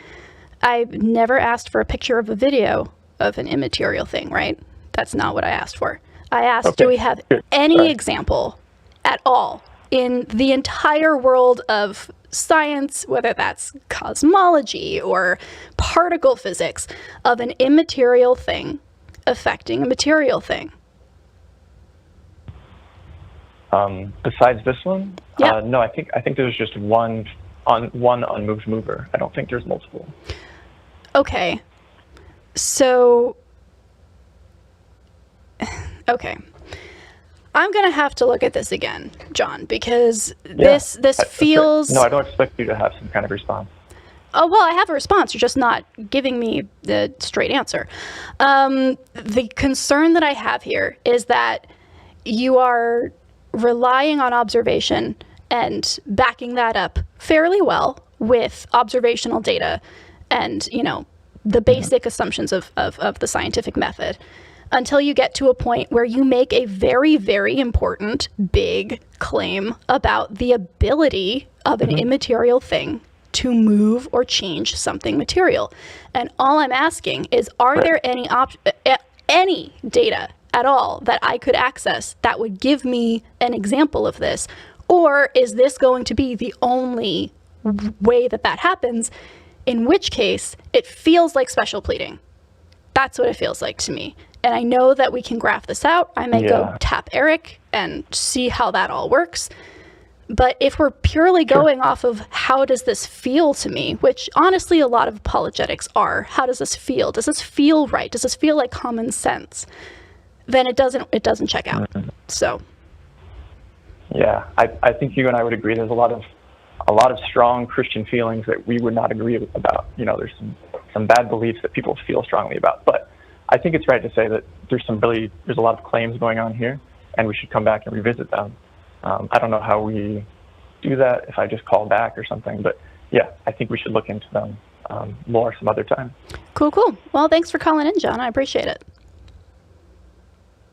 I've never asked for a picture of a video of an immaterial thing, right? That's not what I asked for. I asked, do we have any example at all in the entire world of science, whether that's cosmology or particle physics, of an immaterial thing affecting a material thing? Besides this one? No, I think there's just one unmoved mover. I don't think there's multiple. Okay. So, okay. I'm going to have to look at this again, John, because this feels... No, I don't expect you to have some kind of response. Oh, well, I have a response. You're just not giving me the straight answer. The concern that I have here is that you are relying on observation and backing that up fairly well with observational data and, the basic assumptions of the scientific method, until you get to a point where you make a very, very important, big claim about the ability of an immaterial thing to move or change something material. And all I'm asking is, are there any any data at all that I could access that would give me an example of this? Or is this going to be the only way that happens? In which case, it feels like special pleading. That's what it feels like to me. And I know that we can graph this out. I may go tap Eric and see how that all works. But if we're purely going off of how does this feel to me, which honestly a lot of apologetics are, how does this feel? Does this feel right? Does this feel like common sense? Then it doesn't check out. So yeah, I think you and I would agree there's a lot of strong Christian feelings that we would not agree about. You know, there's some bad beliefs that people feel strongly about. But I think it's right to say that there's a lot of claims going on here, and we should come back and revisit them. I don't know how we do that, if I just call back or something, but yeah, I think we should look into them more some other time. Cool. Well, thanks for calling in, John. I appreciate it.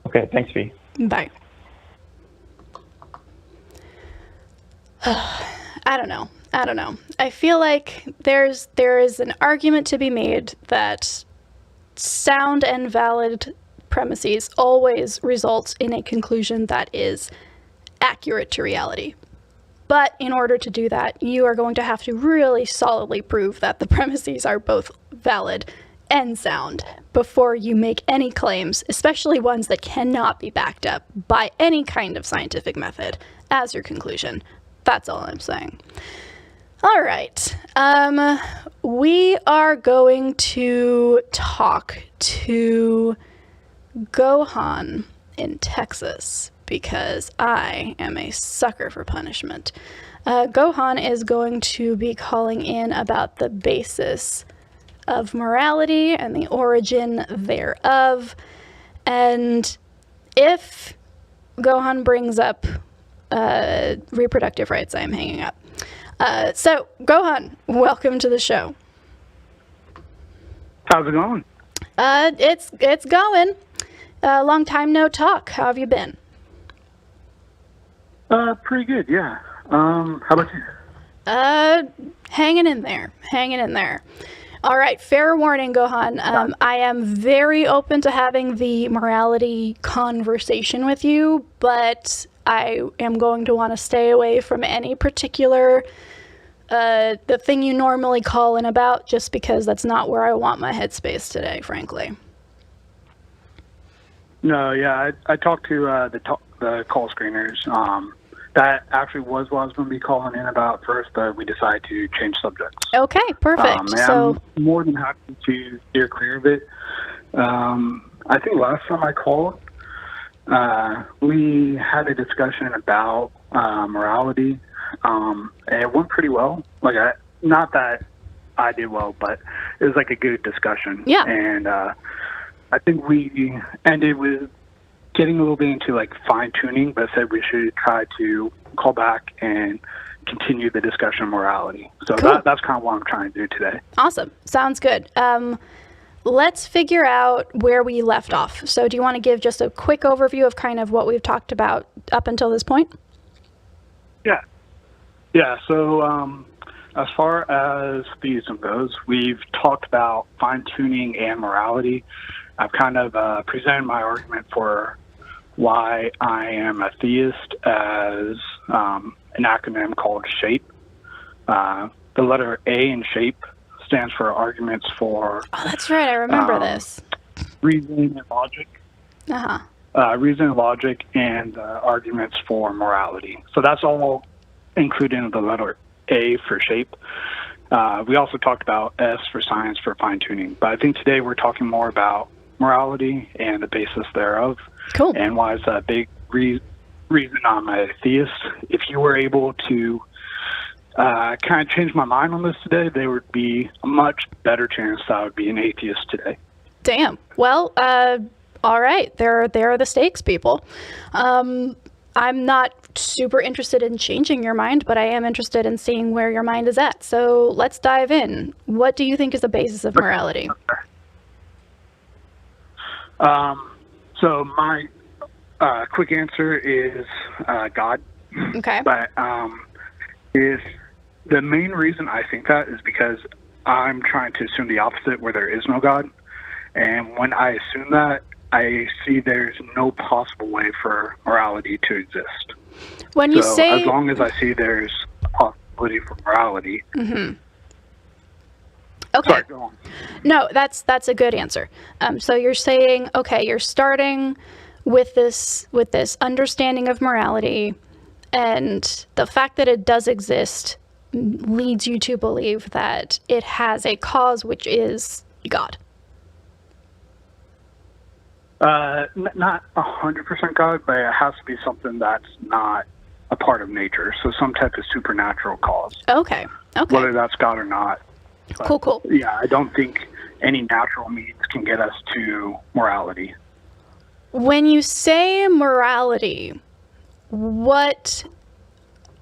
Okay, thanks, V. Bye. I don't know. I feel like there is an argument to be made that sound and valid premises always results in a conclusion that is accurate to reality. But in order to do that, you are going to have to really solidly prove that the premises are both valid and sound before you make any claims, especially ones that cannot be backed up by any kind of scientific method as your conclusion. That's all I'm saying. All right. We are going to talk to Gohan in Texas because I am a sucker for punishment. Gohan is going to be calling in about the basis of morality and the origin thereof. And if Gohan brings up reproductive rights, I am hanging up. So, Gohan, welcome to the show. How's it going? It's going. Long time no talk. How have you been? Pretty good, yeah. How about you? Hanging in there. All right, fair warning, Gohan. I am very open to having the morality conversation with you, but I am going to want to stay away from any particular, the thing you normally call in about, just because that's not where I want my headspace today, frankly. No, yeah, I talked to the call screeners. That actually was what I was going to be calling in about first, but we decided to change subjects. Okay, perfect. So I'm more than happy to steer clear of it. I think last time I called, we had a discussion about morality, and it went pretty well. Not that I did well, but it was like a good discussion. Yeah. And I think we ended with getting a little bit into like fine tuning, but said we should try to call back and continue the discussion of morality. So cool. That's kind of what I'm trying to do today. Awesome. Sounds good. Let's figure out where we left off. So do you want to give just a quick overview of kind of what we've talked about up until this point? Yeah. Yeah. So as far as theism goes, we've talked about fine tuning and morality. I've kind of presented my argument for why I am a theist as an acronym called SHAPE. The letter A in SHAPE stands for arguments for... Oh, that's right. I remember this. Reason and logic. Reason and logic and arguments for morality. So that's all included in the letter A for SHAPE. We also talked about S for science for fine-tuning. But I think today we're talking more about morality and the basis thereof. Cool. And why is a big reason I'm a theist. If you were able to kind of change my mind on this today, there would be a much better chance that I would be an atheist today. Damn. Well, all right. There are the stakes, people. I'm not super interested in changing your mind, but I am interested in seeing where your mind is at. So let's dive in. What do you think is the basis of morality? So my quick answer is God. Okay. But if the main reason I think that is because I'm trying to assume the opposite, where there is no God. And when I assume that, I see there's no possible way for morality to exist. When you as long as I see there's a possibility for morality. Mm-hmm. Okay. Sorry, go on. No, that's a good answer. So you're saying, okay, you're starting with this understanding of morality, and the fact that it does exist leads you to believe that it has a cause, which is God. Not 100% God, but it has to be something that's not a part of nature. So some type of supernatural cause. Okay. Whether that's God or not. But, cool. Yeah, I don't think any natural means can get us to morality. When you say morality, what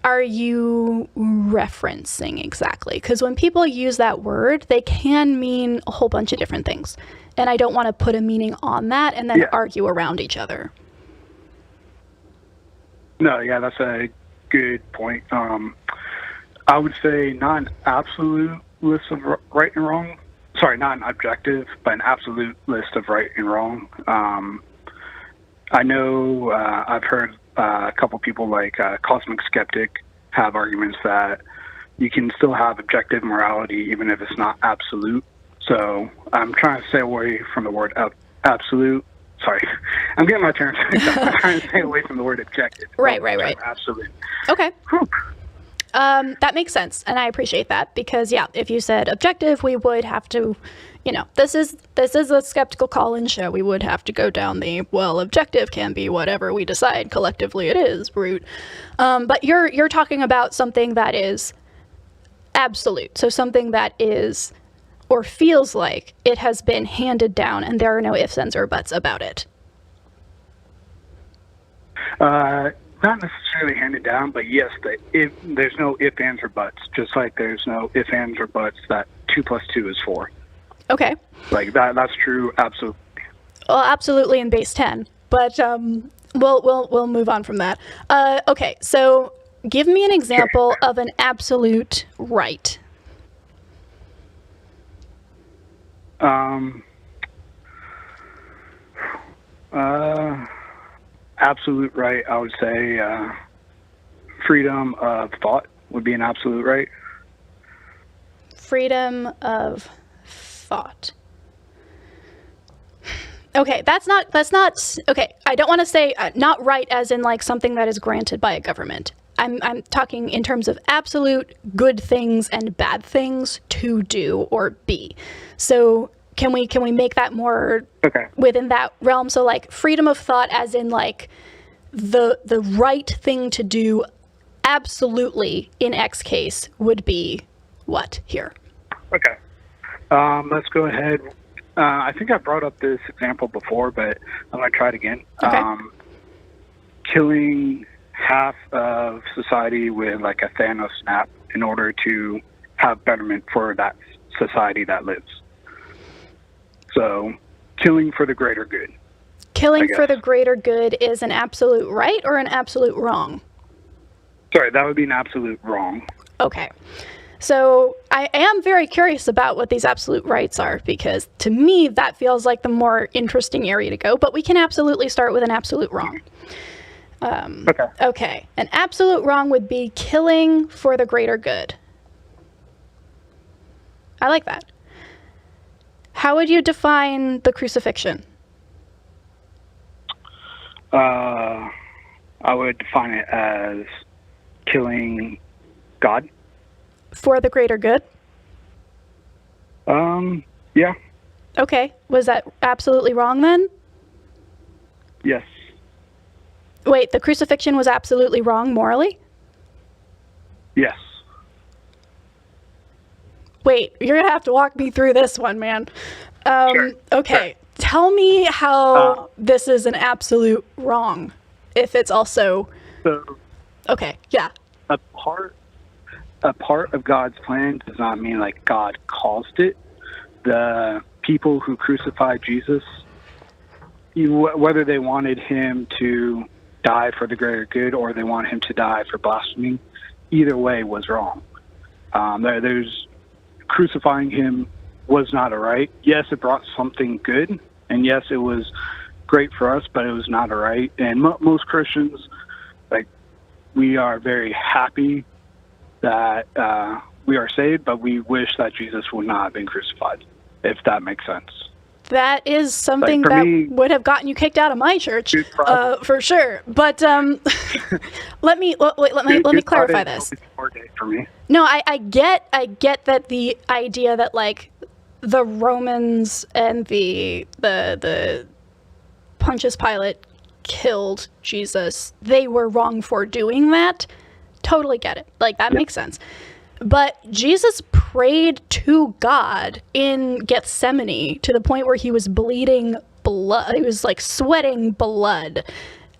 are you referencing exactly? Because when people use that word, they can mean a whole bunch of different things. And I don't want to put a meaning on that and then argue around each other. No, yeah, that's a good point. I would say not an absolute list of right and wrong. Sorry, not an objective, but an absolute list of right and wrong. I know I've heard a couple people like Cosmic Skeptic have arguments that you can still have objective morality even if it's not absolute. So I'm trying to stay away from the word absolute. Sorry, I'm getting my terms mixed up. I'm trying to stay away from the word objective. Right. Absolute. Okay. That makes sense, and I appreciate that, because if you said objective, we would have to, this is a skeptical call-in show. We would have to go down the objective can be whatever we decide collectively it is route. But you're talking about something that is absolute, so something that is or feels like it has been handed down, and there are no ifs, ands, or buts about it. Not necessarily handed down, but yes, there's no ifs, ands, or buts, just like there's no ifs, ands, or buts that 2 + 2 is 4. Okay. Like that's true, absolutely. Well, absolutely in base 10, but we'll move on from that. Okay, so give me an example of an absolute right. Absolute right, I would say freedom of thought would be an absolute right. Freedom of thought. Okay, that's not okay. I don't want to say not right as in like something that is granted by a government. I'm talking in terms of absolute good things and bad things to do or be. So can we make that more within that realm? So like freedom of thought as in like the right thing to do absolutely in X case would be what here? Okay. Let's go ahead. I think I brought up this example before, but I'm going to try it again. Okay. Killing half of society with like a Thanos snap in order to have betterment for that society that lives. So killing for the greater good. Killing for the greater good is an absolute right or an absolute wrong? Sorry, that would be an absolute wrong. Okay. So I am very curious about what these absolute rights are, because to me that feels like the more interesting area to go, but we can absolutely start with an absolute wrong. Okay. An absolute wrong would be killing for the greater good. I like that. How would you define the crucifixion? I would define it as killing God. For the greater good? Yeah. Okay. Was that absolutely wrong then? Yes. Wait, the crucifixion was absolutely wrong morally? Yes. Wait, you're going to have to walk me through this one, man. Sure. Okay. Sure. Tell me how this is an absolute wrong, if it's also... Okay, yeah. A part of God's plan does not mean like God caused it. The people who crucified Jesus, whether they wanted him to die for the greater good or they wanted him to die for blasphemy, either way was wrong. There's crucifying him was not all right. Yes, it brought something good, and yes, it was great for us, but it was not all right. And most Christians, like, we are very happy that we are saved, but we wish that Jesus would not have been crucified, if that makes sense. That is something that would have gotten you kicked out of my church, for sure. But let me clarify this. For me. No, I get that the idea that, like, the Romans and the Pontius Pilate killed Jesus, they were wrong for doing that. Totally get it. Like, that makes sense. But Jesus prayed to God in Gethsemane to the point where he was bleeding blood. He was, like, sweating blood,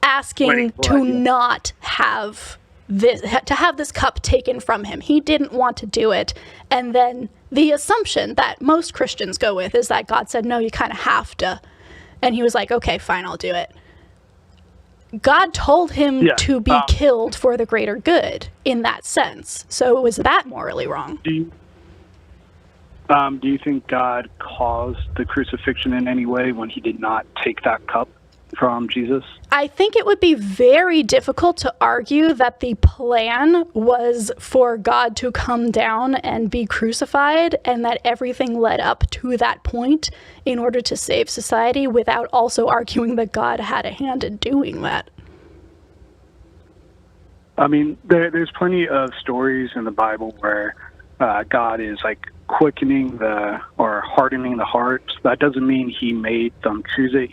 asking to not have this cup taken from him. He didn't want to do it. And then the assumption that most Christians go with is that God said, no, you kind of have to. And he was like, okay, fine, I'll do it. God told him to be killed for the greater good in that sense. So was that morally wrong? Do you think God caused the crucifixion in any way when he did not take that cup from Jesus? I think it would be very difficult to argue that the plan was for God to come down and be crucified, and that everything led up to that point in order to save society, without also arguing that God had a hand in doing that. I mean, there's plenty of stories in the Bible where God is, like, quickening or hardening the heart. That doesn't mean he made them choose it.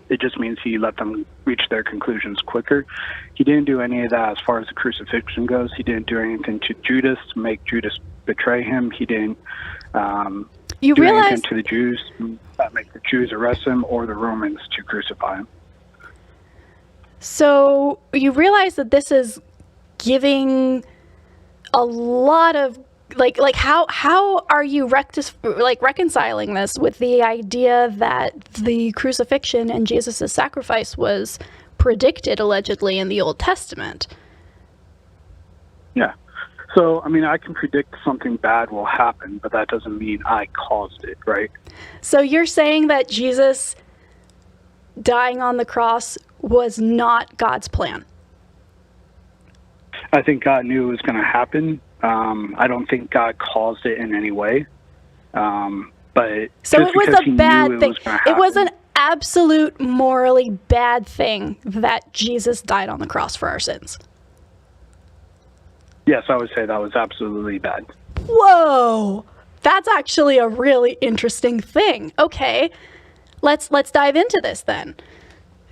It just means he let them reach their conclusions quicker. He didn't do any of that as far as the crucifixion goes. He didn't do anything to Judas to make Judas betray him. He didn't do anything to the Jews to make the Jews arrest him, or the Romans to crucify him. So you realize that this is giving a lot of like how are you reconciling this with the idea that the crucifixion and Jesus' sacrifice was predicted allegedly in the Old Testament? Yeah. So, I mean, I can predict something bad will happen, but that doesn't mean I caused it, right? So you're saying that Jesus dying on the cross was not God's plan? I think God knew it was going to happen. I don't think God caused it in any way. But so it was a bad thing. It was an absolute morally bad thing that Jesus died on the cross for our sins. Yes, I would say that was absolutely bad. Whoa, that's actually a really interesting thing. Okay, let's dive into this then.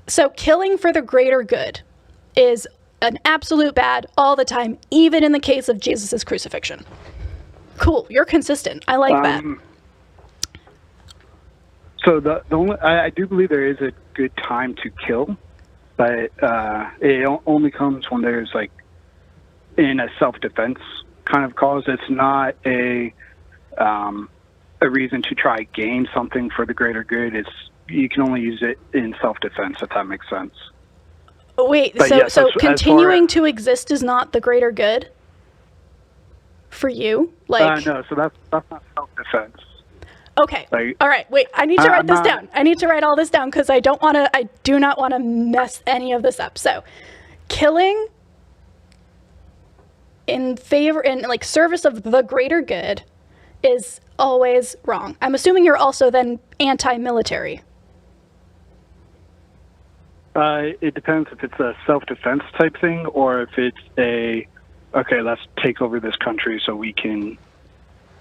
So killing for the greater good is an absolute bad all the time, even in the case of Jesus' crucifixion. Cool, you're consistent. I like that. So the only, I do believe there is a good time to kill, but it only comes when there's, like, in a self-defense kind of cause. It's not a reason to try gain something for the greater good. You can only use it in self-defense, if that makes sense. Wait, but yes, so continuing to exist is not the greater good for you? Like, no, so that's not self-defense. Okay. Like, all right. Wait, I need to write this down. I need to write all this down because I do not want to mess any of this up. So, killing in service of the greater good is always wrong. I'm assuming you're also then anti-military. It depends if it's a self-defense type thing or if it's okay, let's take over this country so we can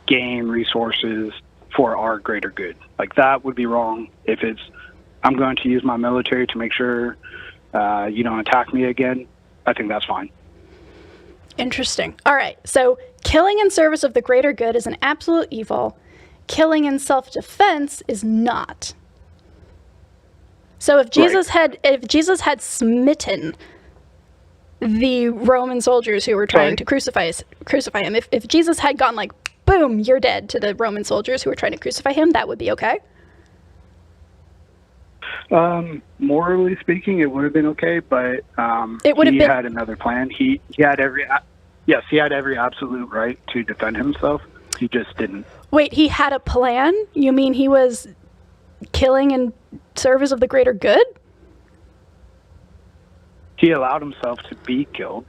gain resources for our greater good. Like, that would be wrong. If it's, I'm going to use my military to make sure you don't attack me again, I think that's fine. Interesting. All right. So killing in service of the greater good is an absolute evil. Killing in self-defense is not. So if Jesus had smitten the Roman soldiers who were trying to crucify him, if Jesus had gone like, boom, you're dead to the Roman soldiers who were trying to crucify him, that would be okay? Morally speaking, it would have been okay, but he had another plan. He had Yes, he had every absolute right to defend himself. He just didn't. Wait, he had a plan? You mean he was killing in service of the greater good? He allowed himself to be killed.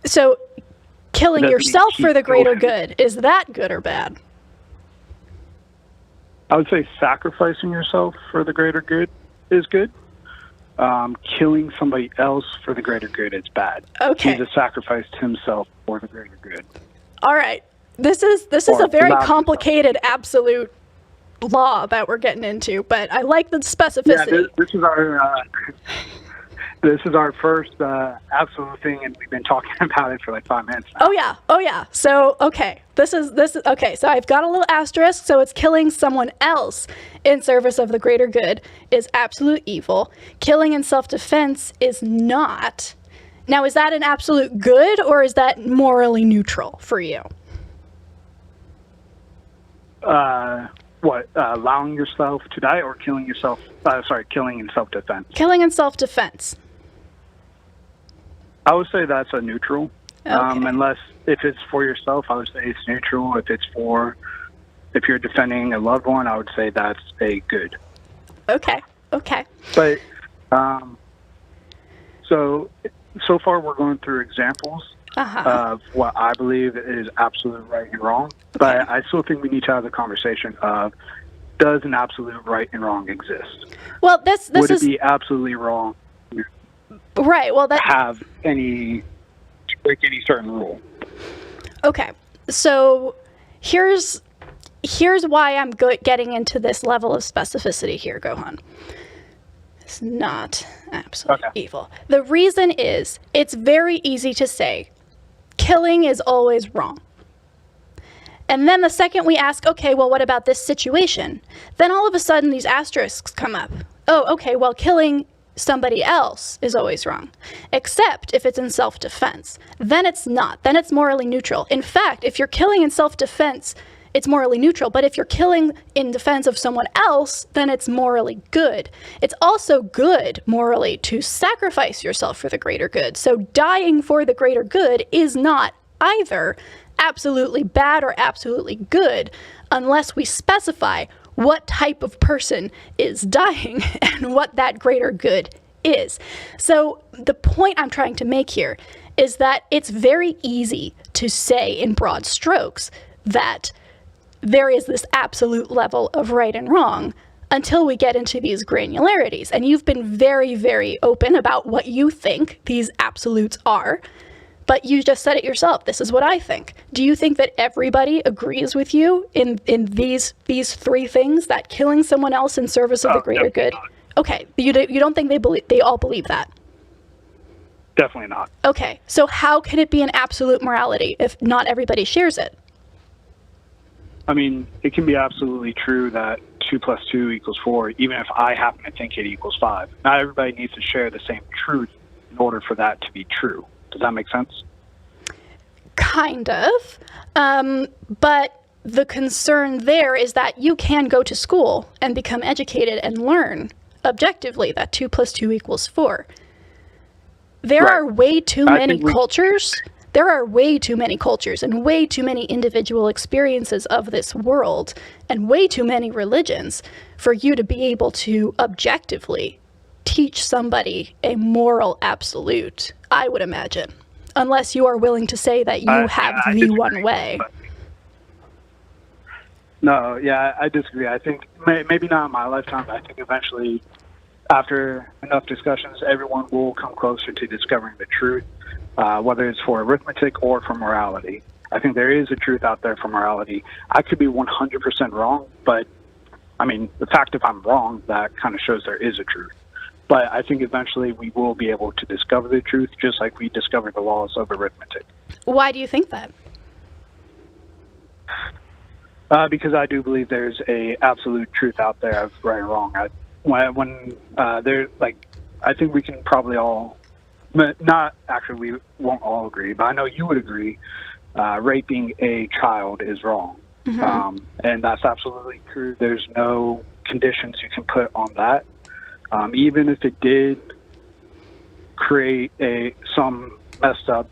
So killing yourself for the greater killed good, is that good or bad? I would say sacrificing yourself for the greater good is good. Killing somebody else for the greater good is bad. Okay. Jesus sacrificed himself for the greater good. All right. This is a very complicated absolute law that we're getting into, but I like the specificity. Yeah, this is our first absolute thing, and we've been talking about it for like 5 minutes now. Oh yeah. So okay, this is okay. So I've got a little asterisk. So it's killing someone else in service of the greater good is absolute evil. Killing in self-defense is not. Now, is that an absolute good, or is that morally neutral for you? Allowing yourself to die, or killing yourself? Killing in self-defense. Killing in self-defense. I would say that's a neutral. Okay. Unless if it's for yourself, I would say it's neutral. If you're defending a loved one, I would say that's a good. Okay. But so far we're going through examples of what I believe is absolute right and wrong. But I still think we need to have the conversation of, does an absolute right and wrong exist? Well, this would is it be absolutely wrong? Right. Well, that break any certain rule. Okay. So here's why I'm getting into this level of specificity here, Gohan. It's not absolute evil. The reason is it's very easy to say killing is always wrong. And then the second we ask, okay, well, what about this situation? Then all of a sudden these asterisks come up. Oh, okay, well, killing somebody else is always wrong, except if it's in self-defense. Then it's not. Then it's morally neutral. In fact, if you're killing in self-defense, it's morally neutral. But if you're killing in defense of someone else, then it's morally good. It's also good morally to sacrifice yourself for the greater good. So dying for the greater good is not either absolutely bad or absolutely good unless we specify what type of person is dying and what that greater good is. So the point I'm trying to make here is that it's very easy to say in broad strokes that there is this absolute level of right and wrong until we get into these granularities. And you've been very, very open about what you think these absolutes are. But you just said it yourself. This is what I think. Do you think that everybody agrees with you in these three things, that killing someone else in service of the greater good? Not. Okay, you don't think they all believe that? Definitely not. Okay, so how can it be an absolute morality if not everybody shares it? I mean, it can be absolutely true that 2 + 2 = 4, even if I happen to think it equals 5. Not everybody needs to share the same truth in order for that to be true. Does that make sense? Kind of. But the concern there is that you can go to school and become educated and learn objectively that 2 + 2 = 4. There are way too many cultures. There are way too many cultures and way too many individual experiences of this world and way too many religions for you to be able to objectively teach somebody a moral absolute, I would imagine, unless you are willing to say that you have the one way. No, yeah, I disagree. I think maybe not in my lifetime, but I think eventually, after enough discussions, everyone will come closer to discovering the truth, whether it's for arithmetic or for morality. I think there is a truth out there for morality. I could be 100% wrong, but, I mean, the fact if I'm wrong, that kind of shows there is a truth. But I think eventually we will be able to discover the truth, just like we discovered the laws of arithmetic. Why do you think that? Because I do believe there's a absolute truth out there of right and wrong. I think we can probably all, not actually, we won't all agree, but I know you would agree, raping a child is wrong. Mm-hmm. And that's absolutely true. There's no conditions you can put on that. Even if it did create some messed up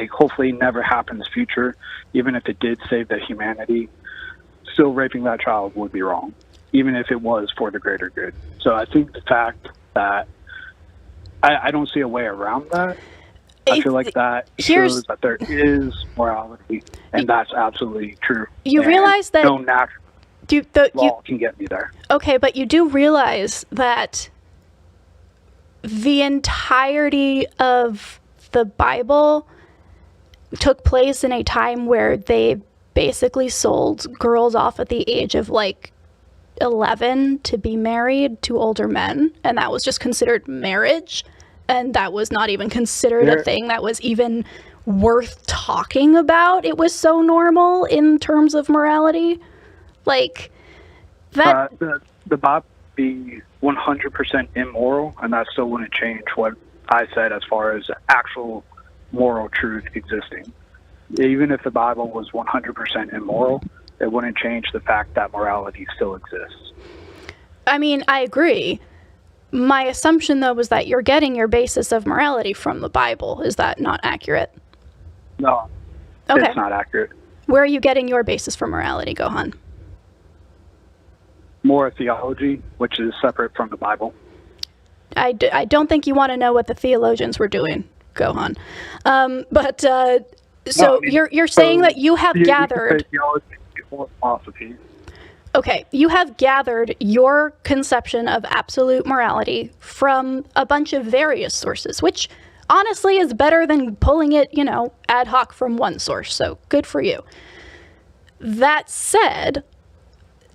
hopefully never happen in the future, even if it did save the humanity, still raping that child would be wrong, even if it was for the greater good. So I think the fact that I don't see a way around that. I feel like that shows that there is morality, and that's absolutely true. You realize that no natural law can get me there. Okay, but you do realize that the entirety of the Bible took place in a time where they basically sold girls off at the age of like 11 to be married to older men, and that was just considered marriage, and that was not even considered a thing that was even worth talking about. It was so normal in terms of morality. Like that the Bible be 100% immoral, and that still wouldn't change what I said as far as actual moral truth existing. Even if the Bible was 100% immoral, it wouldn't change the fact that morality still exists. I mean, I agree. My assumption, though, was that you're getting your basis of morality from the Bible. Is that not accurate? No, okay. It's not accurate. Where are you getting your basis for morality, Gohan? More theology, which is separate from the Bible. I don't think you want to know what the theologians were doing, Gohan. You're saying that you have gathered... Theology or philosophy. Okay, you have gathered your conception of absolute morality from a bunch of various sources, which honestly is better than pulling it, ad hoc from one source, so good for you. That said,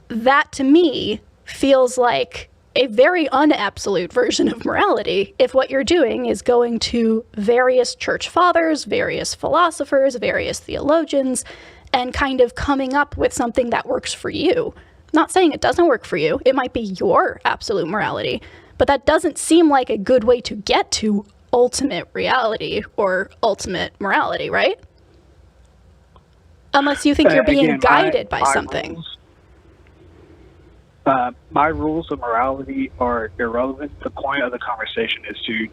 that to me feels like a very unabsolute version of morality if what you're doing is going to various church fathers, various philosophers, various theologians, and kind of coming up with something that works for you. Not saying it doesn't work for you. It might be your absolute morality, but that doesn't seem like a good way to get to ultimate reality or ultimate morality, right? Unless you think you're being guided by something. My rules of morality are irrelevant. The point of the conversation is to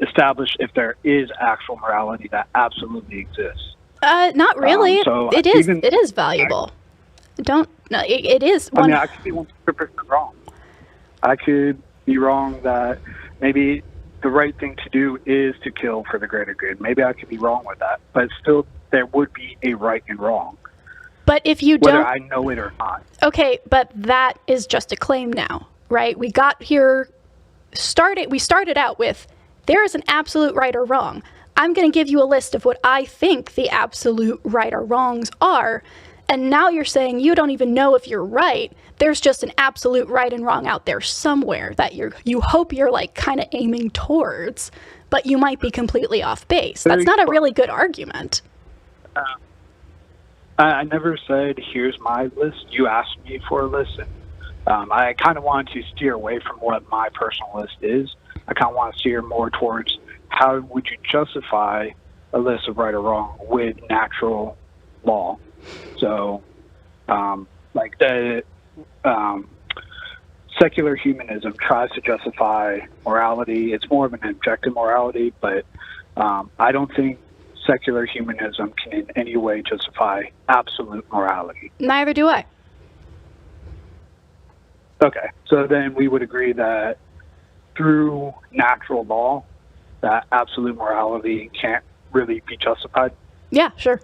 establish if there is actual morality that absolutely exists. Not really. So it is valuable. It is. I mean, I could be 100% wrong. I could be wrong that maybe the right thing to do is to kill for the greater good. Maybe I could be wrong with that, but still there would be a right and wrong. But if you whether don't... I know it or not. Okay, but that is just a claim now, right? We got here... We started out with, there is an absolute right or wrong. I'm going to give you a list of what I think the absolute right or wrongs are, and now you're saying you don't even know if you're right. There's just an absolute right and wrong out there somewhere that you hope you're like kind of aiming towards, but you might be completely off base. That's not a really good argument. I never said, here's my list. You asked me for a list. And, I kind of wanted to steer away from what my personal list is. I kind of want to steer more towards how would you justify a list of right or wrong with natural law. So, like the secular humanism tries to justify morality. It's more of an objective morality, but I don't think secular humanism can in any way justify absolute morality. Neither do I. Okay, so then we would agree that through natural law, that absolute morality can't really be justified? Yeah, sure.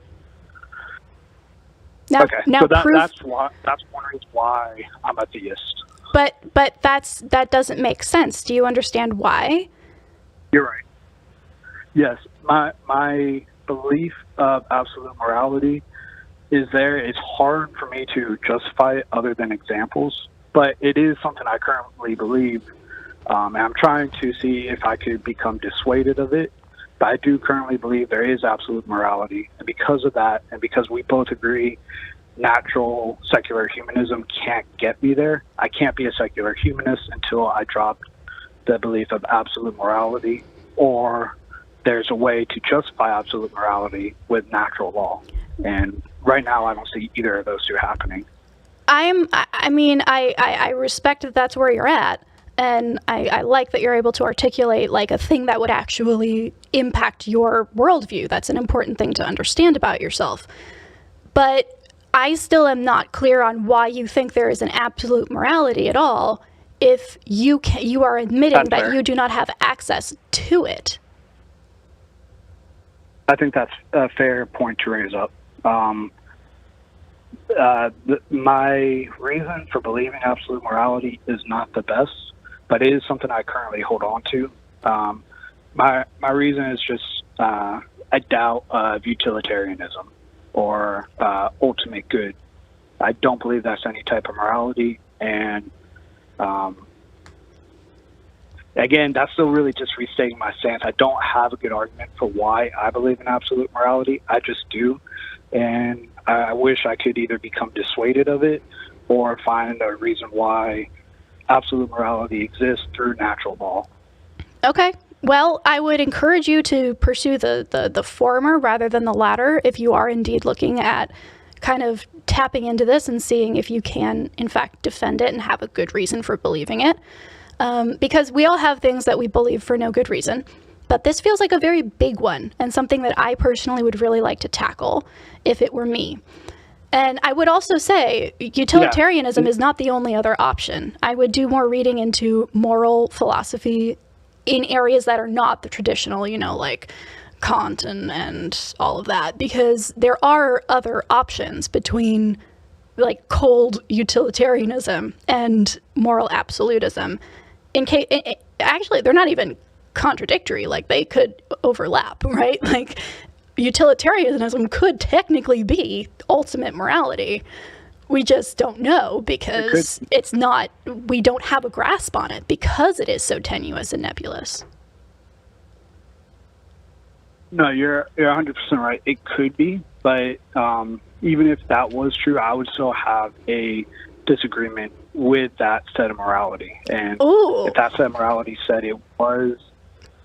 Now that's one reason why I'm a theist. But that doesn't make sense. Do you understand why? You're right. Yes, my belief of absolute morality is there. It's hard for me to justify it other than examples, but it is something I currently believe, and I'm trying to see if I could become dissuaded of it. But I do currently believe there is absolute morality, and because of that, and because we both agree natural secular humanism can't get me there, I can't be a secular humanist until I drop the belief of absolute morality, or there's a way to justify absolute morality with natural law. And right now, I don't see either of those two happening. I respect that that's where you're at. And I like that you're able to articulate like a thing that would actually impact your worldview. That's an important thing to understand about yourself. But I still am not clear on why you think there is an absolute morality at all if you are admitting that you do not have access to it. I think that's a fair point to raise up. My reason for believing absolute morality is not the best, but it is something I currently hold on to. My reason is just a doubt of utilitarianism or ultimate good. I don't believe that's any type of morality, and again, that's still really just restating my stance. I don't have a good argument for why I believe in absolute morality. I just do, and I wish I could either become dissuaded of it or find a reason why absolute morality exists through natural law. Okay. Well, I would encourage you to pursue the former rather than the latter if you are indeed looking at kind of tapping into this and seeing if you can, in fact, defend it and have a good reason for believing it. Because we all have things that we believe for no good reason. But this feels like a very big one and something that I personally would really like to tackle if it were me. And I would also say utilitarianism is not the only other option. I would do more reading into moral philosophy in areas that are not the traditional, like Kant and all of that, because there are other options between like cold utilitarianism and moral absolutism. Actually, they're not even contradictory, like they could overlap, right? Like utilitarianism could technically be ultimate morality. We just don't know because we don't have a grasp on it because it is so tenuous and nebulous. No, you're 100% right. It could be, but even if that was true, I would still have a disagreement with that set of morality. And if that set of morality said it was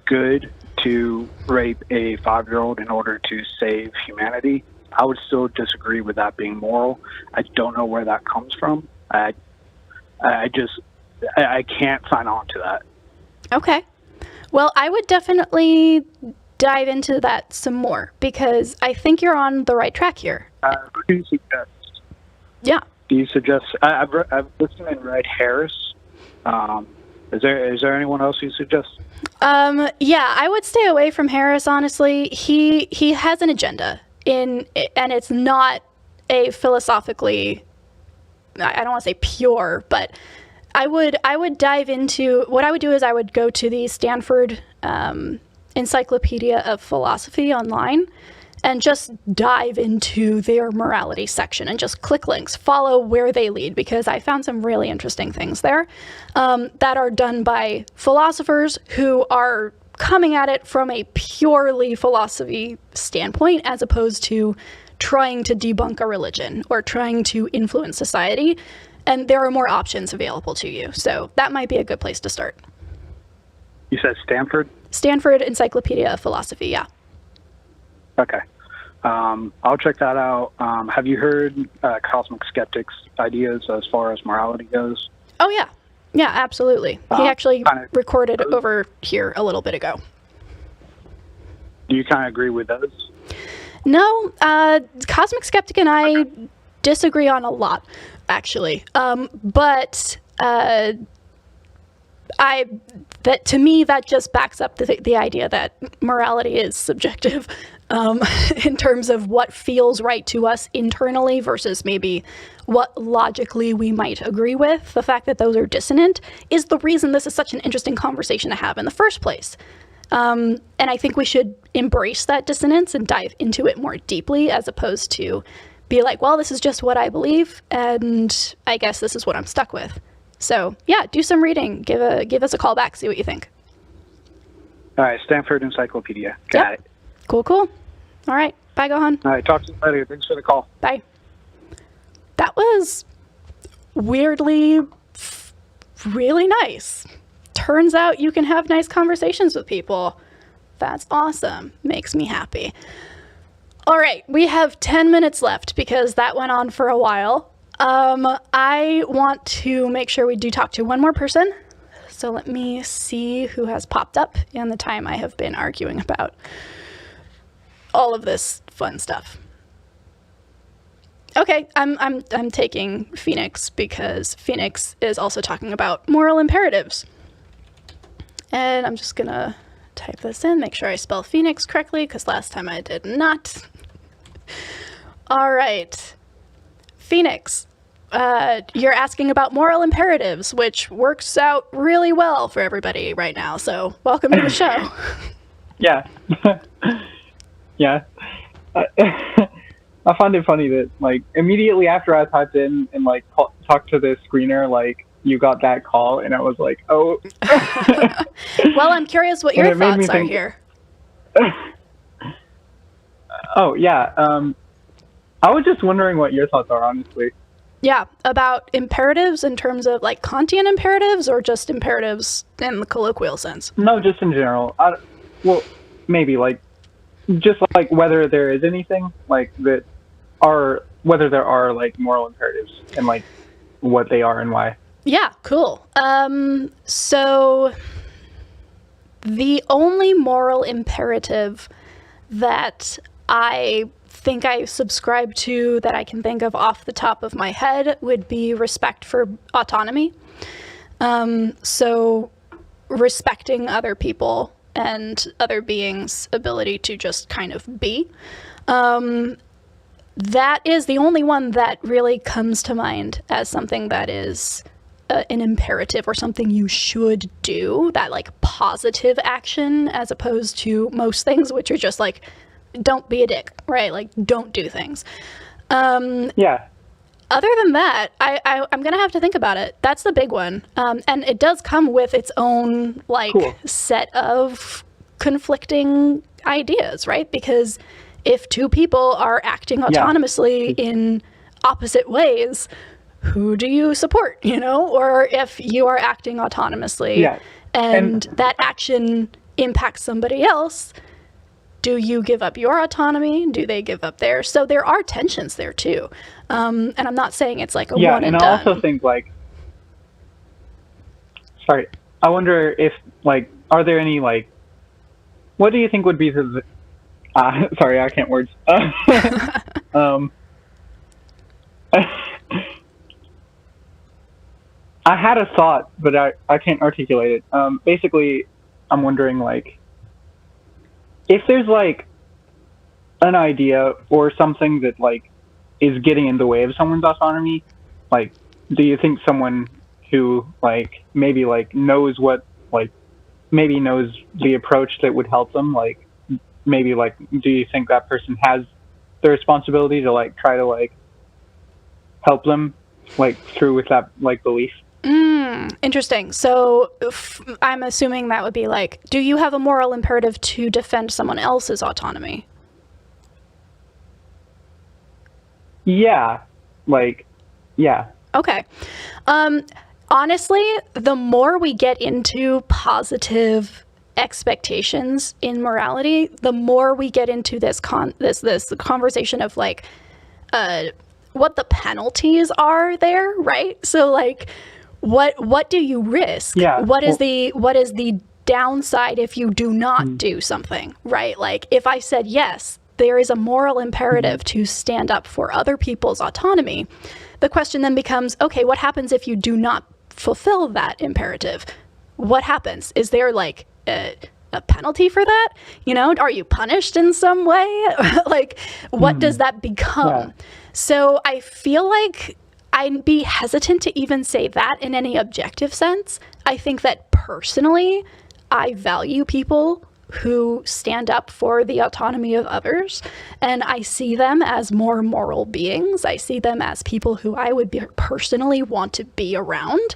good to rape a 5-year-old in order to save humanity, I would still disagree with that being moral. I don't know where that comes from. I can't sign on to that. Okay. Well, I would definitely dive into that some more because I think you're on the right track here. Who do you suggest? Yeah. Do you suggest? I've listened and read Harris. Is there anyone else you suggest? Yeah, I would stay away from Harris. Honestly, he has an agenda and it's not a philosophically. I don't want to say pure, but I would dive into what I would do is I would go to the Stanford Encyclopedia of Philosophy online and just dive into their morality section and just click links, follow where they lead, because I found some really interesting things there that are done by philosophers who are coming at it from a purely philosophy standpoint as opposed to trying to debunk a religion or trying to influence society. And there are more options available to you. So that might be a good place to start. You said Stanford? Stanford Encyclopedia of Philosophy, yeah. Okay. I'll check that out. Have you heard Cosmic Skeptic's ideas as far as morality goes? Oh, yeah. Yeah, absolutely. He actually recorded over here a little bit ago. Do you kind of agree with those? No. Cosmic Skeptic and I disagree on a lot, actually. But to me, that just backs up the idea that morality is subjective in terms of what feels right to us internally versus maybe what logically we might agree with. The fact that those are dissonant is the reason this is such an interesting conversation to have in the first place. And I think we should embrace that dissonance and dive into it more deeply as opposed to be like, well, this is just what I believe, and I guess this is what I'm stuck with. So, yeah, do some reading. Give us a call back. See what you think. All right, Stanford Encyclopedia. Got it. Cool. All right. Bye, Gohan. All right, talk to you later. Thanks for the call. Bye. That was weirdly really nice. Turns out you can have nice conversations with people. That's awesome. Makes me happy. All right, we have 10 minutes left because that went on for a while. I want to make sure we do talk to one more person. so let me see who has popped up in the time I have been arguing about all of this fun stuff. Okay, I'm taking Phoenix because Phoenix is also talking about moral imperatives. And I'm just gonna type this in, make sure I spell Phoenix correctly, because last time I did not. All right. Phoenix, you're asking about moral imperatives, which works out really well for everybody right now, so welcome to the show. Yeah. Yeah. I find it funny that, like, immediately after I typed in and, like, talked to the screener, like, you got that call, and I was like, oh. Well, I'm curious what your thoughts are here. Oh, yeah. I was just wondering what your thoughts are, honestly. Yeah, about imperatives in terms of, like, Kantian imperatives, or just imperatives in the colloquial sense? No, just in general. Well, maybe, like, just, like, whether there is anything, like, that are, whether there are, like, moral imperatives, and, like, what they are and why. Yeah, cool. So the only moral imperative that I think I subscribe to that I can think of off the top of my head would be respect for autonomy. So respecting other people and other beings' ability to just kind of be. That is the only one that really comes to mind as something that is an imperative or something you should do, that like positive action, as opposed to most things which are just like, don't be a dick, right? Like, don't do things. Yeah. Other than that, I'm going to have to think about it. That's the big one. And it does come with its own, like, set of conflicting ideas, right? Because if two people are acting autonomously in opposite ways, who do you support, you know? Or if you are acting autonomously and that action impacts somebody else, do you give up your autonomy? Do they give up theirs? So there are tensions there too. And I'm not saying it's like a one and done. I also think, like, sorry, I wonder if, like, are there any, like, what do you think would be the, sorry, I can't words. I had a thought, but I can't articulate it. Basically, I'm wondering, like, if there's, like, an idea or something that, like, is getting in the way of someone's autonomy, like, do you think someone who, like, maybe, like, knows what, like, maybe knows the approach that would help them, like, maybe, like, do you think that person has the responsibility to, like, try to, like, help them, like, through with that, like, belief? Interesting. So I'm assuming that would be like, do you have a moral imperative to defend someone else's autonomy? Yeah. Like, yeah. Okay. Honestly, the more we get into positive expectations in morality, the more we get into this conversation of like what the penalties are there, right? So like what do you risk? Yeah. What is the downside if you do not do something, right? Like if I said yes, there is a moral imperative to stand up for other people's autonomy. The question then becomes, okay, what happens if you do not fulfill that imperative? What happens? Is there like a penalty for that? You know, are you punished in some way? Like, what does that become? Yeah. So I feel like I'd be hesitant to even say that in any objective sense. I think that personally, I value people who stand up for the autonomy of others, and I see them as more moral beings. I see them as people who I would personally want to be around.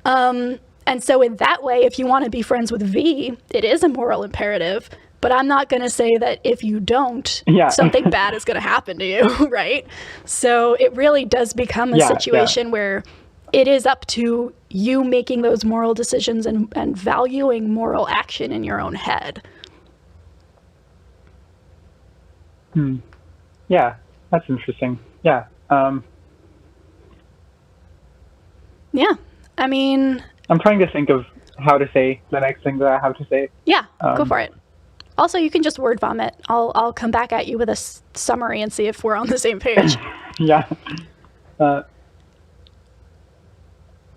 And so in that way, if you want to be friends with V, it is a moral imperative, but I'm not going to say that if you don't, something bad is going to happen to you, right? So it really does become a situation where it is up to you making those moral decisions and valuing moral action in your own head. Yeah, that's interesting. Yeah. Yeah, I mean... I'm trying to think of how to say the next thing that I have to say. Yeah, go for it. Also, you can just word vomit. I'll come back at you with a summary and see if we're on the same page. Yeah.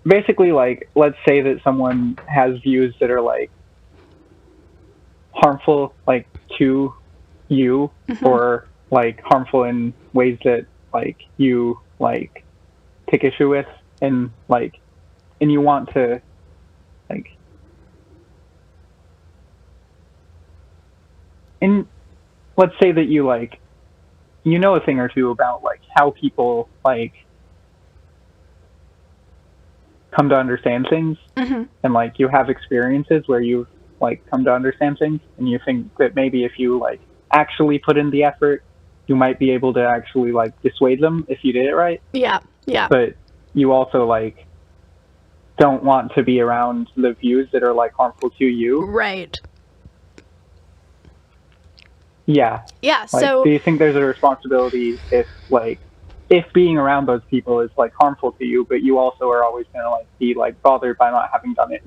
Basically, like, let's say that someone has views that are, like, harmful, like, to you, or, like, harmful in ways that, like, you, like, take issue with, and, like, and you want to, like, and let's say that you, like, you know a thing or two about, like, how people, like, come to understand things, and, like, you have experiences where you've, like, come to understand things, and you think that maybe if you, like, actually put in the effort, you might be able to actually, like, dissuade them if you did it right. Yeah. But you also, like, don't want to be around the views that are, like, harmful to you. Right. Yeah. Yeah, like, so... do you think there's a responsibility if, like, if being around those people is, like, harmful to you, but you also are always going to, like, be, like, bothered by not having done it?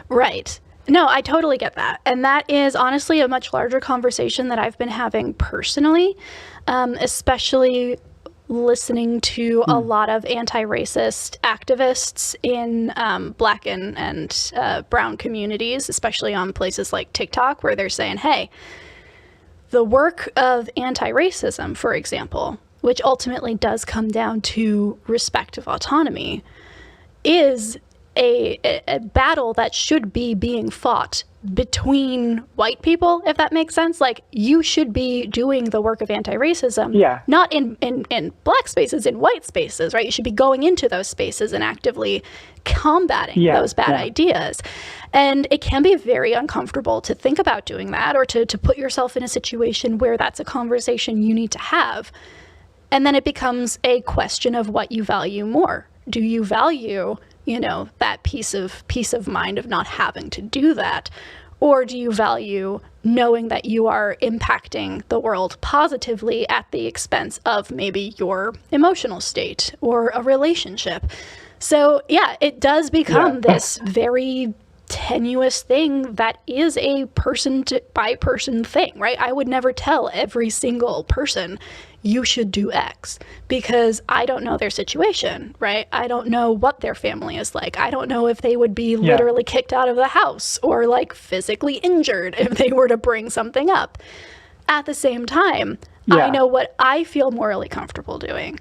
Right. No, I totally get that. And that is honestly a much larger conversation that I've been having personally, especially listening to a lot of anti-racist activists in Black and brown communities, especially on places like TikTok, where they're saying, hey, the work of anti-racism, for example, which ultimately does come down to respect of autonomy, is a battle that should be being fought between white people, if that makes sense. Like, you should be doing the work of anti-racism, not in Black spaces, in white spaces, right? You should be going into those spaces and actively combating those bad ideas. And it can be very uncomfortable to think about doing that, or to put yourself in a situation where that's a conversation you need to have. And then it becomes a question of what you value more. Do you value, you know, that peace of mind of not having to do that? Or do you value knowing that you are impacting the world positively at the expense of maybe your emotional state or a relationship? So yeah, it does become this very tenuous thing that is a person by person thing, right? I would never tell every single person you should do X, because I don't know their situation, right? I don't know what their family is like. I don't know if they would be literally kicked out of the house or, like, physically injured if they were to bring something up. At the same time, I know what I feel morally comfortable doing.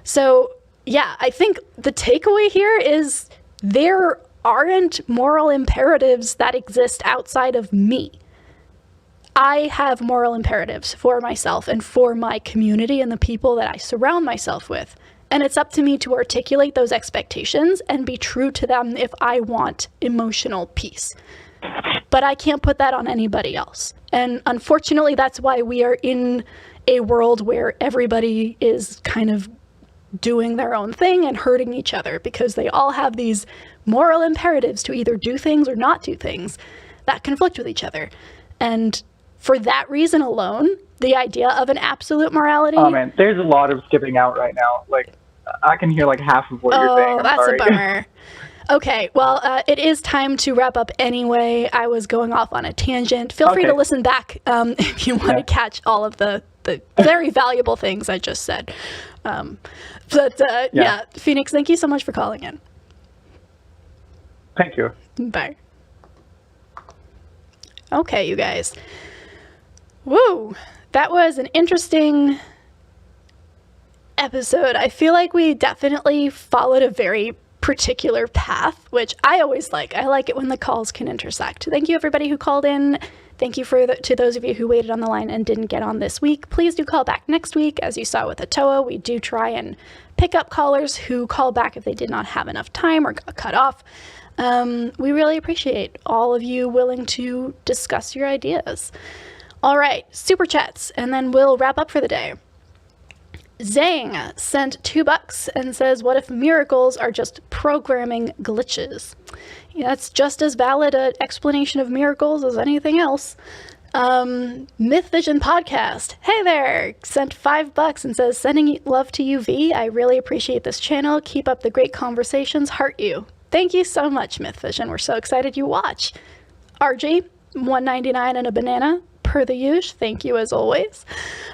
So yeah, I think the takeaway here is there aren't moral imperatives that exist outside of me. I have moral imperatives for myself and for my community and the people that I surround myself with. And it's up to me to articulate those expectations and be true to them if I want emotional peace. But I can't put that on anybody else. And unfortunately, that's why we are in a world where everybody is kind of doing their own thing and hurting each other, because they all have these moral imperatives to either do things or not do things that conflict with each other. And for that reason alone, the idea of an absolute morality... Oh man, there's a lot of skipping out right now. Like, I can hear like half of what you're saying. Oh, that's a bummer. Okay, well, it is time to wrap up anyway. I was going off on a tangent. Feel free to listen back if you want to catch all of the very valuable things I just said. Yeah, Phoenix, thank you so much for calling in. Thank you. Bye. Okay, you guys. Woo! That was an interesting episode. I feel like we definitely followed a very particular path, which I always like. I like it when the calls can intersect. Thank you, everybody who called in. Thank you to those of you who waited on the line and didn't get on this week. Please do call back next week. As you saw with Ottoa, we do try and pick up callers who call back if they did not have enough time or got cut off. We really appreciate all of you willing to discuss your ideas. All right, super chats, and then we'll wrap up for the day. Zang sent $2 and says, what if miracles are just programming glitches? Yeah, that's just as valid an explanation of miracles as anything else. Myth Vision Podcast, hey there, sent $5 and says, sending love to you, V. I really appreciate this channel. Keep up the great conversations. Heart you. Thank you so much, MythVision. We're so excited you watch. RG, $1.99 and a banana, per the usual. Thank you as always.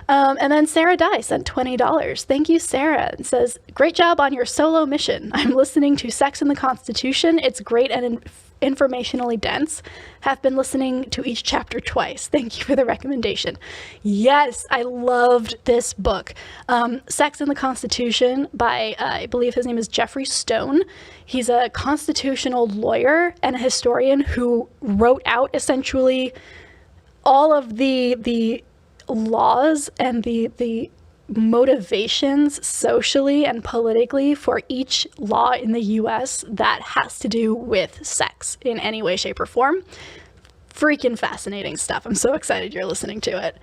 And then Sarah Dye sent $20. Thank you, Sarah. And says, great job on your solo mission. I'm listening to Sex and the Constitution. It's great and informationally dense. Have been listening to each chapter twice. Thank you for the recommendation. Yes, I loved this book. Sex and the Constitution by, I believe his name is Jeffrey Stone. He's a constitutional lawyer and a historian who wrote out essentially all of the laws and the motivations socially and politically for each law in the US that has to do with sex in any way, shape, or form. Freaking fascinating stuff. I'm so excited you're listening to it.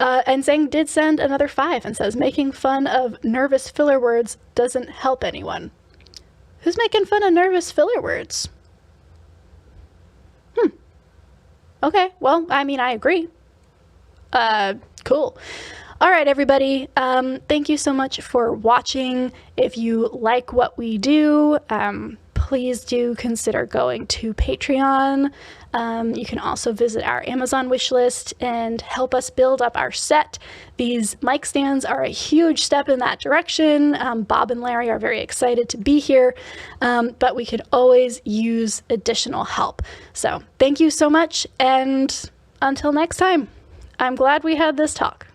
And Zeng did send another 5 and says, making fun of nervous filler words doesn't help anyone. Who's making fun of nervous filler words? Okay, well, I mean, I agree. Cool. All right, everybody. Thank you so much for watching. If you like what we do, please do consider going to Patreon. You can also visit our Amazon wishlist and help us build up our set. These mic stands are a huge step in that direction. Bob and Larry are very excited to be here, but we could always use additional help. So thank you so much, and until next time, I'm glad we had this talk.